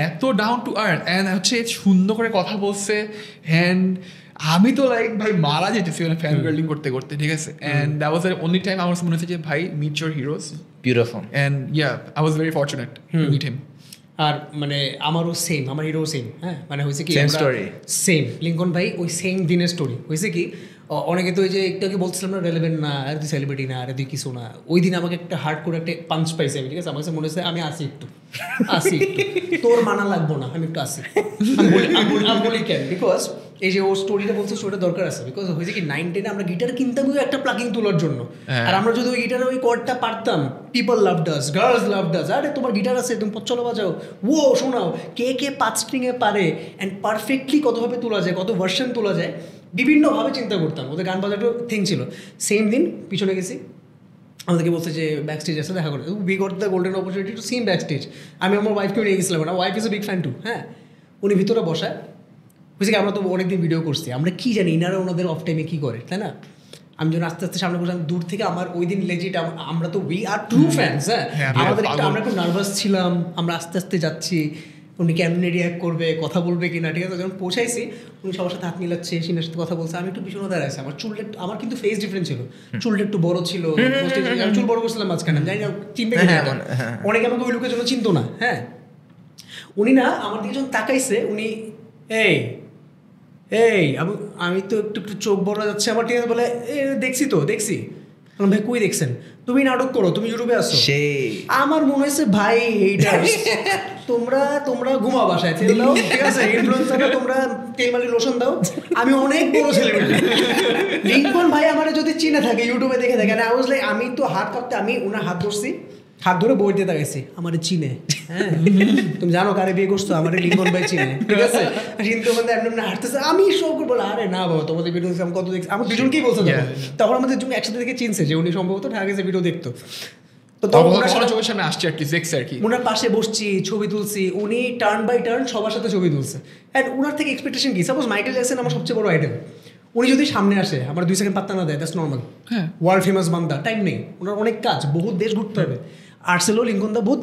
এত down to earth, and হচ্ছে সুন্দর করে কথা বলছে, and আমি তো লাইক ভাই মারা যেতেছি মানে ফ্যান গার্লিং করতে করতে, ঠিক আছে? And that was the only time আমার মনে হচ্ছে যে ভাই meet your heroes, beautiful. And yeah I was very fortunate to meet him. আর মানে আমারও সেম, আমার হিরো সেম। হ্যাঁ, মানে হয়েছে কি সেম লিঙ্কন ভাই ওই সেম দিনের স্টোরি হয়েছে কি, অনেকে তো ওই যে একটু আগে বলছিলাম না রেলেভেন্ট না, আর তুই সেলিব্রিটি না, আর তুই কিছু না। ওই দিন আমাকে একটা হার্ড করে একটা পাঞ্চ পাইছে আমি, ঠিক আছে? আমার কাছে মনে হচ্ছে আমি আসি তোর মানা লাগবো না, আমি একটু আসি। আমি বলি কেন, বিকজ এই যে ও স্টোরিটা বলছে, স্টোরিটা দরকার আছে। বিকজ হয়েছে কি 9-10 আমরা গিটার কিনতাম একটা প্লাগিং তোলার জন্য, আর আমরা যদি ওই গিটারে ওই কর্ডটা পারতাম, পিপল লাভড আস, গার্লস লাভড আস। আরে তোমার গিটার আছে, তুমি চলো বাজাও, ও শোনাও, কে 5 স্ট্রিংয়ে পারে, অ্যান্ড পারফেক্টলি কতভাবে তোলা যায়, কত ভার্সন তোলা যায়, বিভিন্নভাবে চিন্তা করতাম। ওদের গান বাজারটা থিং ছিল। সেম দিন পিছনে গেছি, আমাদেরকে বলছে যে ব্যাক স্টেজ আছে, দেখা করে। We got the golden opportunity to see him back stage. আমি আমার ওয়াইফকেও নিয়ে গেছিলাম, না wife is a big fan too. হ্যাঁ, উনি ভিতরে বসায় বুঝছি কি, আমরা তো অনেকদিন ভিডিও করছি, আমরা কি জানি ইনারা ওনাদের অফ টাইমে কী করে, তাই না? আমি যখন আস্তে আস্তে সামনে বসলাম দূর থেকে, আমার ওই দিন লেজিট আমরা তো উই আর ট্রু ফ্যান্স। হ্যাঁ, আমাদের আমরা একটু নার্ভাস ছিলাম, আমরা আস্তে আস্তে যাচ্ছি, উনি কেমনি রিয়াক্ট করবে, কথা বলবে কিনা, ঠিক আছে? যখন পৌঁছাইছি উনি সবার সাথে হাত মিলাচ্ছে, সিনার সাথে কথা বলছে, আমি একটু পিছনে দাঁড়ায় আছি। আমার চুলটা, আমার কিন্তু ফেস ডিফারেন্ট ছিল, চুলটা একটু বড় ছিল, আমি চুল বড় করছিলাম মাঝখানে, জানি না চিনতে, অনেকে আমাকে ওই লোকের জন্য চিনতো না। হ্যাঁ, উনি না আমার দিকে যখন তাকাইছে, উনি আমি তো একটু চোখ বড় যাচ্ছে আমার, ঠিক আছে? বলে দেখছি। ভাই কই দেখছেন? তুমি নাটক করো, তুমি ইউটিউবে আসো। আমার মনে হয়েছে ভাই এইটা তোমরা ঘুমাও বাসায়, তেল দাও, ঠিক আছে? ইনফ্লুয়েন্সাররা তোমরা তেল মালি লোশন দাও, আমি অনেক বড় সেলিব্রিটি। লিঙ্কন ভাই আমার যদি চিনে থাকে, ইউটিউবে দেখে থাকে, আই ওয়াজ লাইক, আমি তো হাত কাঁপতে, আমি ওনার হাত ধরছি, হাত ধরে বই দিয়ে তাকাইছি, আমার চিনে। হ্যাঁ, তুমি জানো কারে বিয়ে করছো? আমার লিঙ্কন ভাই চিনে, ঠিক আছে? কিন্তু এমনি হাঁটতেছে, আমি শো করবো, আরে না বাবা তোমাদের ভিডিও আমি কত দেখছি, আমার দুজনকেই বলছে তখন আমাদের জন্য একসাথে থেকে চিনছে যে উনি সম্ভবত ঢাকা গেছে ভিডিও দেখতো। তো তখন আসছে আর কি, ওনার পাশে বসছি, ছবি তুলছি, উনি টার্ন বাই টার্ন সবার সাথে ছবি তুলছে। অ্যান্ড ওনার থেকে এক্সপেকটেশন কি, সাপোজ মাইকেল জ্যাকসন আমার সবচেয়ে বড় আইডল, উনি যদি সামনে আসে আমার 2 সেকেন্ড পাত্তা না দেয়, দ্যাটস নর্মাল। ওয়ার্ল্ড ফেমাস বান্দা, টাইম নেই, ওনার অনেক কাজ, বহু দেশ ঘুরতে হবে। আর্সেলো লিঙ্কনদা বহুত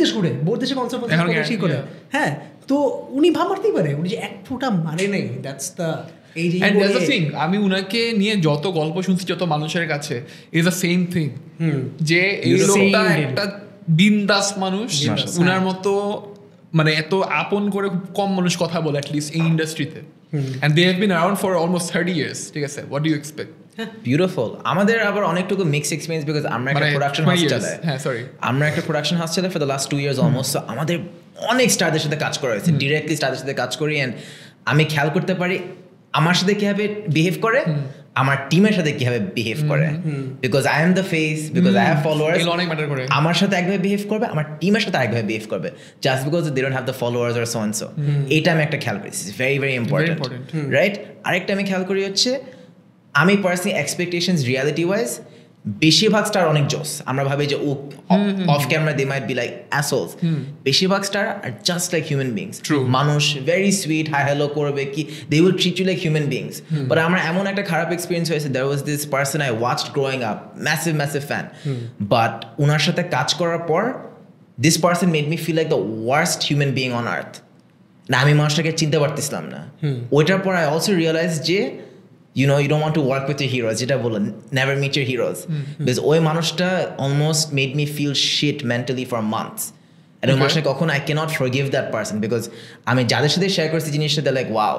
দেশে কনসার্ট ঠিক করে হ্যাঁ তো উনি ভাবতেই পারে উনি যে এক ফোঁটা মারে নাই দ্যাটস দ্য আমি উনাকে নিয়ে যত গল্প শুনছি যত মানুষের কাছে ইজ দ্য সেম থিং যে এই লোকটা একটা বিন্দাস মানুষ উনার মতো মানে এত আপন করে খুব কম মানুষ কথা বলে অ্যাটলিস্ট এই ইন্ডাস্ট্রিতে and they have been around for almost 30 years ঠিক আছে what do you expect beautiful আমাদের আবার অনেকটুকু মিক্স এক্সপেরিয়েন্স বিকজ আমরা একটা প্রোডাকশন হাউস চালাই আমরা একটা প্রোডাকশন হাউস চালাই for the last 2 years almost আমাদের অনেক স্টারদের সাথে কাজ করা হয়েছে ডিরেক্টলি স্টারদের সাথে কাজ করি এন্ড আমি খেয়াল করতে পারি আমার সাথে কিভাবে বিহেভ করে আমার টিমের সাথে কিভাবে বিহেভ করে because I am the face because I have followers আমার সাথে একভাবে বিহেভ করবে আমার টিমের সাথে আরেকভাবে বিহেভ করবে just because they don't have the followers or so and so এইটা আমি একটা খেয়াল করেছি ভেরি ভেরি ইম্পর্টেন্ট রাইট আরেকটা আমি খেয়াল করি হচ্ছে আমি পার্সোনালি এক্সপেকটেশনস রিয়ালিটি ওয়াইজ বেশিরভাগ স্টার অনেক জোস আমরা ভাবি যে off camera they might be like assholes বেশিরভাগ star are just like human beings মানুষ ভেরি সুইট হাই হ্যালো করবে কি they will treat you like human beings but আমার এমন একটা খারাপ এক্সপিরিয়েন্স হয়েছে there was this person I watched growing up massive fan but ওনার সাথে কাজ করার পর this person made me feel like the worst human being on earth না আমি মানুষটাকে চিনতে পারতেছিলাম না ওইটার পর আই অলসো রিয়েলাইজ যে you know you don't want to work with your heroes যেটা বলো never meet your heroes because ওই মানুষটা almost made me feel shit mentally for months and ওই মানুষটা কখন I cannot forgive that person because আমি যাদের সাথে শেয়ার করছি জিনিসটা they're like wow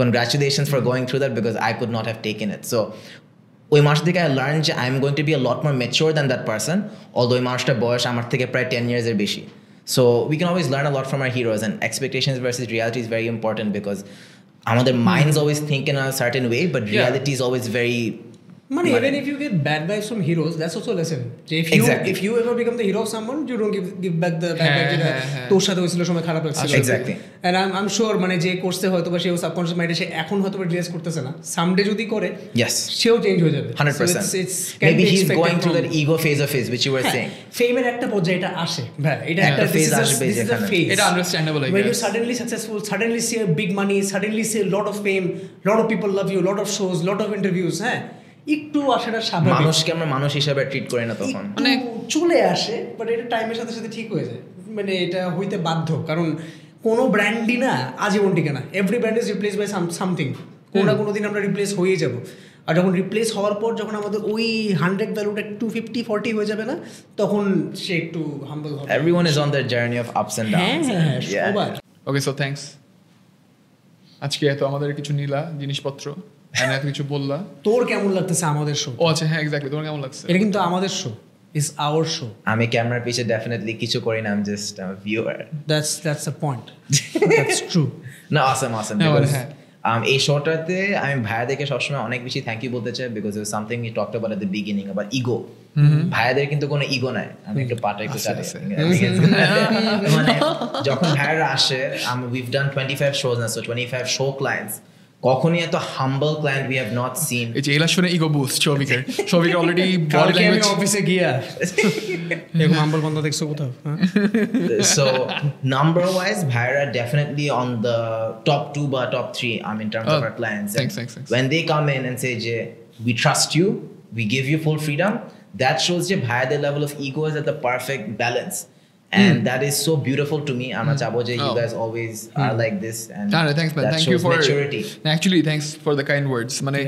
congratulations for going through that because I could not have taken it so ওই মাস থেকে I learned যে I'm going to be a lot more mature than that person although ওই মানুষটার বয়স আমার থেকে প্রায় 10 years এর বেশি so we can always learn a lot from our heroes and expectations versus reality is very important because আমাদের minds always think in a certain way but reality is always very even if you get bad vibes from heroes that's also a lesson if you ever become the hero of someone you don't give back the bad vibes যেটা তোর সাথে হয়েছিল সময় খারাপ লাগছিল exactly and I'm sure যে করতে হয়তো বা সেও সাবকনশিয়াস মাইন্ডে সে এখন হয়তো রিয়েলাইজ করতেছে না সামডে যদি করে yes সেও চেঞ্জ হয়ে যাবে 100% maybe he's going through that ego phase of his which you were saying ফেমের একটা পর্যায়ে এটা আসে ভাই এটা একটা phase আসবে যেখানে এটা understandable I guess when you suddenly successful suddenly see a big money suddenly see a lot of fame lot of people love you lot of shows lot of interviews একটু আসাটা স্বাভাবিক মানুষকে আমরা মানুষ হিসেবে ট্রিট করি না তখন মানে চলে আসে বাট এটা টাইমের সাথে সাথে ঠিক হয়ে যায় মানে এটা হইতে বাধ্য কারণ কোনো ব্র্যান্ডই না আজীবন টিকে না every brand is replace by something কোনো না কোনো দিন আমরা রিপ্লেস হয়েই যাব আর যখন রিপ্লেস হওয়ার পর যখন আমাদের ওই 100 ভ্যালুটা 250-40 হয়ে যাবে না তখন সে একটু হাম্বল হবে everyone is on their journey of ups and downs সবার ওকে সো থ্যাঙ্কস আজকে এত আমাদের কিছু নিলা জিনিসপত্র এত কিছু বললা তোর কেমন লাগতেছে আমাদের শো ও আচ্ছা হ্যাঁ এক্স্যাক্টলি তোমার কেমন লাগছে এটা কিন্তু আমাদের শো ইজ আওয়ার শো আমি ক্যামেরার পিছে ডেফিনেটলি কিছু করি না I am just a viewer that's the point that's true না awesome এই শোটাতে আমি ভাইয়াদেরকে সবসময় অনেক বেশি থ্যাংক ইউ বলতে চাই because it something we talked about at the beginning about ego ভাইয়াদের কিন্তু কোনো ইগো নাই আমি একটু পাটা একটু চালাই মানে যখন ভাইয়ারা আসে উইভ ডান 25 shows না সো 25 শো ক্লায়েন্টস কখনই এত humble client we have not seen এই যে এলা শুনে ইগো বুস্ট শোভিকের অলরেডি বডি ল্যাঙ্গুয়েজ অফিসে গিয়া এরকম হাম্বল বন্ধ দেখছো কোথাও so number wise ভাইয়ারা definitely on the top 2 বা top 3 in terms of our clients thanks. when they come in and say je we trust you we give you full freedom that shows je bhaiyader level of ego is at the perfect balance and that is so beautiful to me I'm chabo je you guys always are like this and thanks man that thank shows you for maturity actually thanks for the kind words মানে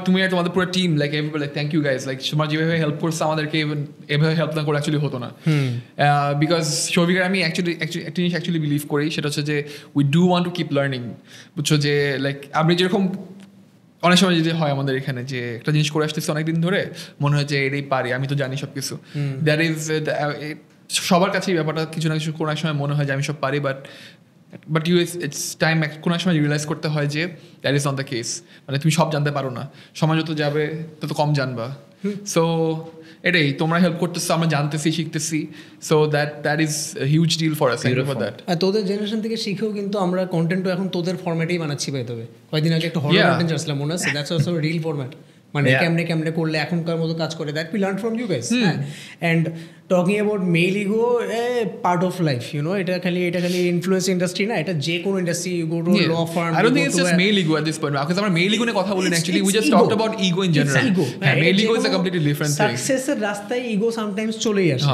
তুমি আর তোমাদের পুরো team like everybody like thank you guys like তোমার যেভাবে help করছে আমাদেরকে এভাবে হেল্প না করে অ্যাকচুয়ালি হতো না বিকজ শোভিকার আমি অ্যাকচুয়ালি একটা জিনিস অ্যাকচুয়ালি বিলিভ করি সেটা হচ্ছে যে we do want to keep learning বুঝছো যে লাইক আমি যেরকম অনেক সময় যদি হয় আমাদের এখানে যে একটা জিনিস করে আসতেছে অনেকদিন ধরে মনে হয় যে এটাই পারি আমি তো জানি সব কিছু দ্যাট ইজ সবার কাছেই ব্যাপারটা কিছু না কিছু কোনো এক সময় মনে হয় যে আমি সব পারি বাট ইটস টাইম কোনো এক সময় রিয়েলাইজ করতে হয় যে that is not the case মানে তুমি সব জানতে পারো না সময় যত যাবে তত কম জানবা সো এটাই তোমরা হেল্প করতেছো আমরা জানতেছি শিখতেছি so that is huge deal for us for that আর তোদের জেনারেশন থেকে শিখেও কিন্তু আমরা কন্টেন্টও এখন তোদের ফরম্যাটেই বানাচ্ছি পাই তবে কয়েকদিন আগে একটা হরর কন্টেন্ট আসলাম মনে আছে দ্যাটস অলসো রিল ফরম্যাট মানে কেমনে কেমনে করলে এখনকার মতো কাজ করে, that we learn from you guys. And talking about male ego, part of life, you know, এটা খালি ইনফ্লুয়েন্স ইন্ডাস্ট্রি না, এটা যে কোনো industry, go to law firm. I don't think it's just male ego at this point. Because আমরা male ego নিয়ে কথা বলি, actually we just talked about ego in general. Male ego is a completely different thing. সাকসেসের রাস্তায় ego sometimes চলেই আসে।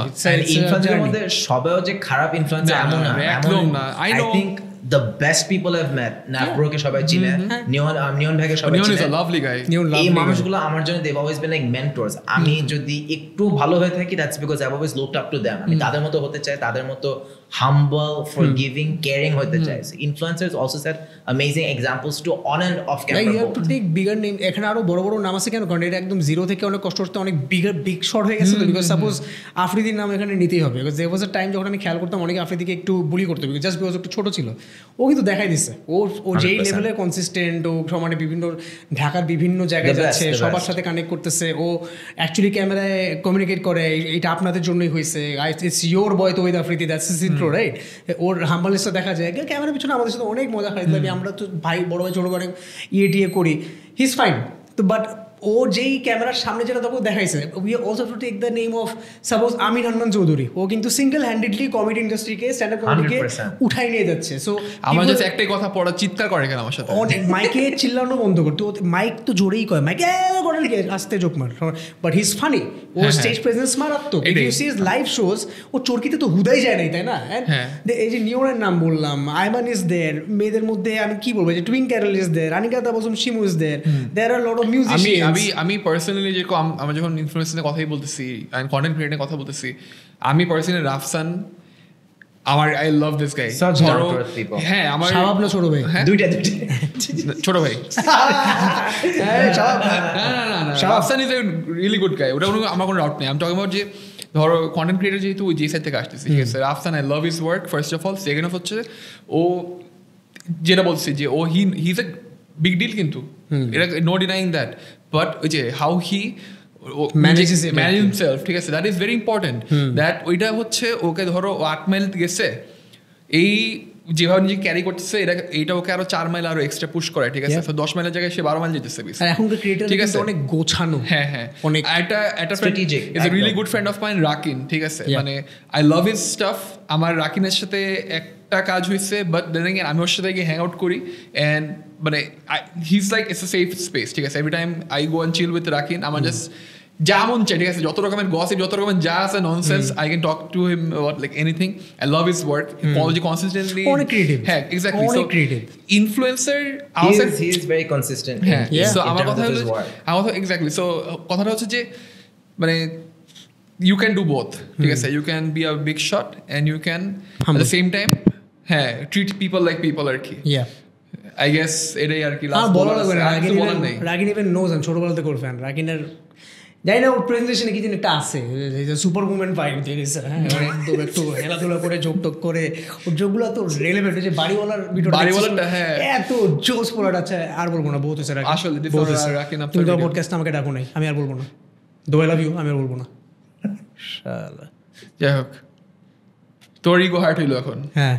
ইনফ্লুয়েন্সের মধ্যে সবেও যে খারাপ ইনফ্লুয়েন্স এমন না, একদম না। I know. I think the best people I've met, নাফব্রোকে সবাই চিনে, নিয়ন ভাইকে সবাই চিনে। Neon is a lovely guy. এই মানুষগুলো আমার জন্য they've always been like mentors. আমি যদি একটু ভালো হয়ে থাকি, that's because I've always looked up to them. আমি তাদের মতো হতে চাই, তাদের মতো humble, forgiving, caring হতে চাই। So influencers also set amazing examples to on and off camera. You have to take bigger name. এখানে আরো বড় বড় নাম আছে কেন? কারণ এটা একদম জিরো থেকে অনেক কষ্ট করতে অনেক বিগ শট হয়ে গেছে। বিকজ সাপোজ আফ্রিদির নাম এখানে নিতেই হবে। Because there was a time যখন আমি খেয়াল করতাম অনেকে আফ্রিদিকে একটু বুলি করতো, জাস্ট বিকজ একটু ছোট ছিল। ও কিন্তু দেখাই দিচ্ছে ও যেই লেভেলে কনসিস্টেন্ট, ও সমানে বিভিন্ন ঢাকার বিভিন্ন জায়গায় যাচ্ছে, সবার সাথে কানেক্ট করতেছে, ও অ্যাকচুয়ালি ক্যামেরায় কমিউনিকেট করে এটা আপনাদের জন্যই হয়েছে, it's your boy Tawhid Afridi, that's is intro, right? ওর হাম্বলনেসটা দেখা যায় ক্যামেরার পিছনে। আমাদের সাথে অনেক মজা হয়, আমরা তো ভাই বড় ভাই ছোটো করে টিয়ে করি, হি ইজ ফাইন। তো বাট ও যেই ক্যামেরার সামনে যেটা তখন দেখাইছে, we also to take the name of suppose Amir Hannan Chowdhury, ও কিন্তু সিঙ্গেল হ্যান্ডেডলি কমেডি ইন্ডাস্ট্রিকে, স্ট্যান্ড আপ কমেডিকে উঠাই নিয়ে যাচ্ছে। সো আমার জাস্ট একটাই কথা পড়া চিৎকার করে কেন আমার সাথে, অনেক মাইকে চিল্লানো বন্ধ করতো, মাইক তো জোরেই কয়, মাইকে করেন কে আস্তে জোক মার, বাট হি ইজ ফানি, ও স্টেজ প্রেজেন্স মারাত্মক। If you see his live shows, ও চরকিতে তো হুদাই যায় নাই, তাই না? এই যে নিয়নের নাম বললাম, আইমান ইজ দেয়ার, মেয়েদের মধ্যে আমি কি বলবো, যে Twin Carol is there, Anika Tabassum Shimu is there, there are lot of musicians. আমি পার্সোনালি যেরকম আমরা যখন ইনফ্লুয়েন্সারের কথাই বলতেছি এন্ড কন্টেন্ট ক্রিয়েটরের কথা বলতেছি, আমি পার্সোনালি রাফসান, আমার আই লাভ দিস গাই। হ্যাঁ, আমার শাবাব না ছোট ভাই, দুইটা ছোট ভাই। Rafsan is a really good guy, ওটা আমার কোনো ডাউট নেই। আমি টকিং অ্যাবাউট যে ধরো কন্টেন্ট ক্রিয়েটর যেহেতু ওই যে সাইড থেকে আসতেছে, ঠিক আছে? Rafsan, I love his work first of all. Second of হচ্ছে ও যেটা বলছে যে ও he is a big deal, কিন্তু এটা নো ডিনাইং দ্যাট, বাট ওই যে হাউ হি ম্যানেজেস হিমসেলফ, ঠিক আছে, that is very important. That ওইটা হচ্ছে ওকে ধরো 8 মাইল গেছে, এই যেভাবে নিজে ক্যারি করতেছে এইটা ওকে আরো 4 মাইল আরো এক্সট্রা পুশ করে, ঠিক আছে? 10 মাইলের জায়গায় সে 12 মাইল যেতেছে। আর এখনকার ক্রিয়েটর কিন্তু অনেক গোছানো, হ্যাঁ অনেক। একটা strategic is a really good friend of mine, Rakin, ঠিক আছে? মানে আই লাভ হিজ স্টাফ। আমার রাকিনের সাথে একটা কাজ হয়েছে, বাট দেন এগেইন আমি ওর সাথে গিয়ে হ্যাং আউট করি, এন্ড মানে he is like it's a safe space, ঠিক আছে? Every time I go and chill with Rakin, আমার জাস্ট যা মন চাই, ঠিক আছে, যত রকমের গসিপ, যত রকমের যা আছে nonsense, I can talk to him about like anything. I love his work, consistently অনেক ক্রিয়েটিভ। হ্যাঁ, exactly. So influencer he is very consistent. হ্যাঁ, সো আমার কথা হলো এক্স্যাক্টলি। সো কথাটা হচ্ছে যে মানে you can do both, ঠিক আছে? You can be a big shot and you can at the same time treat people like people আর কি। I guess এটাই আর কি লাস্ট বলার নেই। রাকিন ইভেন নোজ, আমি ছোটবেলা থেকে ওর ফ্যান। রাকিনের জানি না ওর প্রেজেন্টেশনে কি যেন একটা আছে, সুপার উমেন ভাইব, ঠিক আছে? হ্যাঁ, একদম একটু খেলাধুলা করে যোগ টোক করে, ওর যোগগুলো তো রেলেভেন্ট। যে বাড়িওয়ালাটা এত জোস পোলাট আছে, আর বলবো না, বহুত হয়েছে আসলে। তুমি তো পডকাস্টে আমাকে ডাকো নাই, আমি আর বলবো না। দো আই লাভ ইউ, আমি আর বলবো না। যাই হোক, তোর ইগো হার্ট হইলো এখন। হ্যাঁ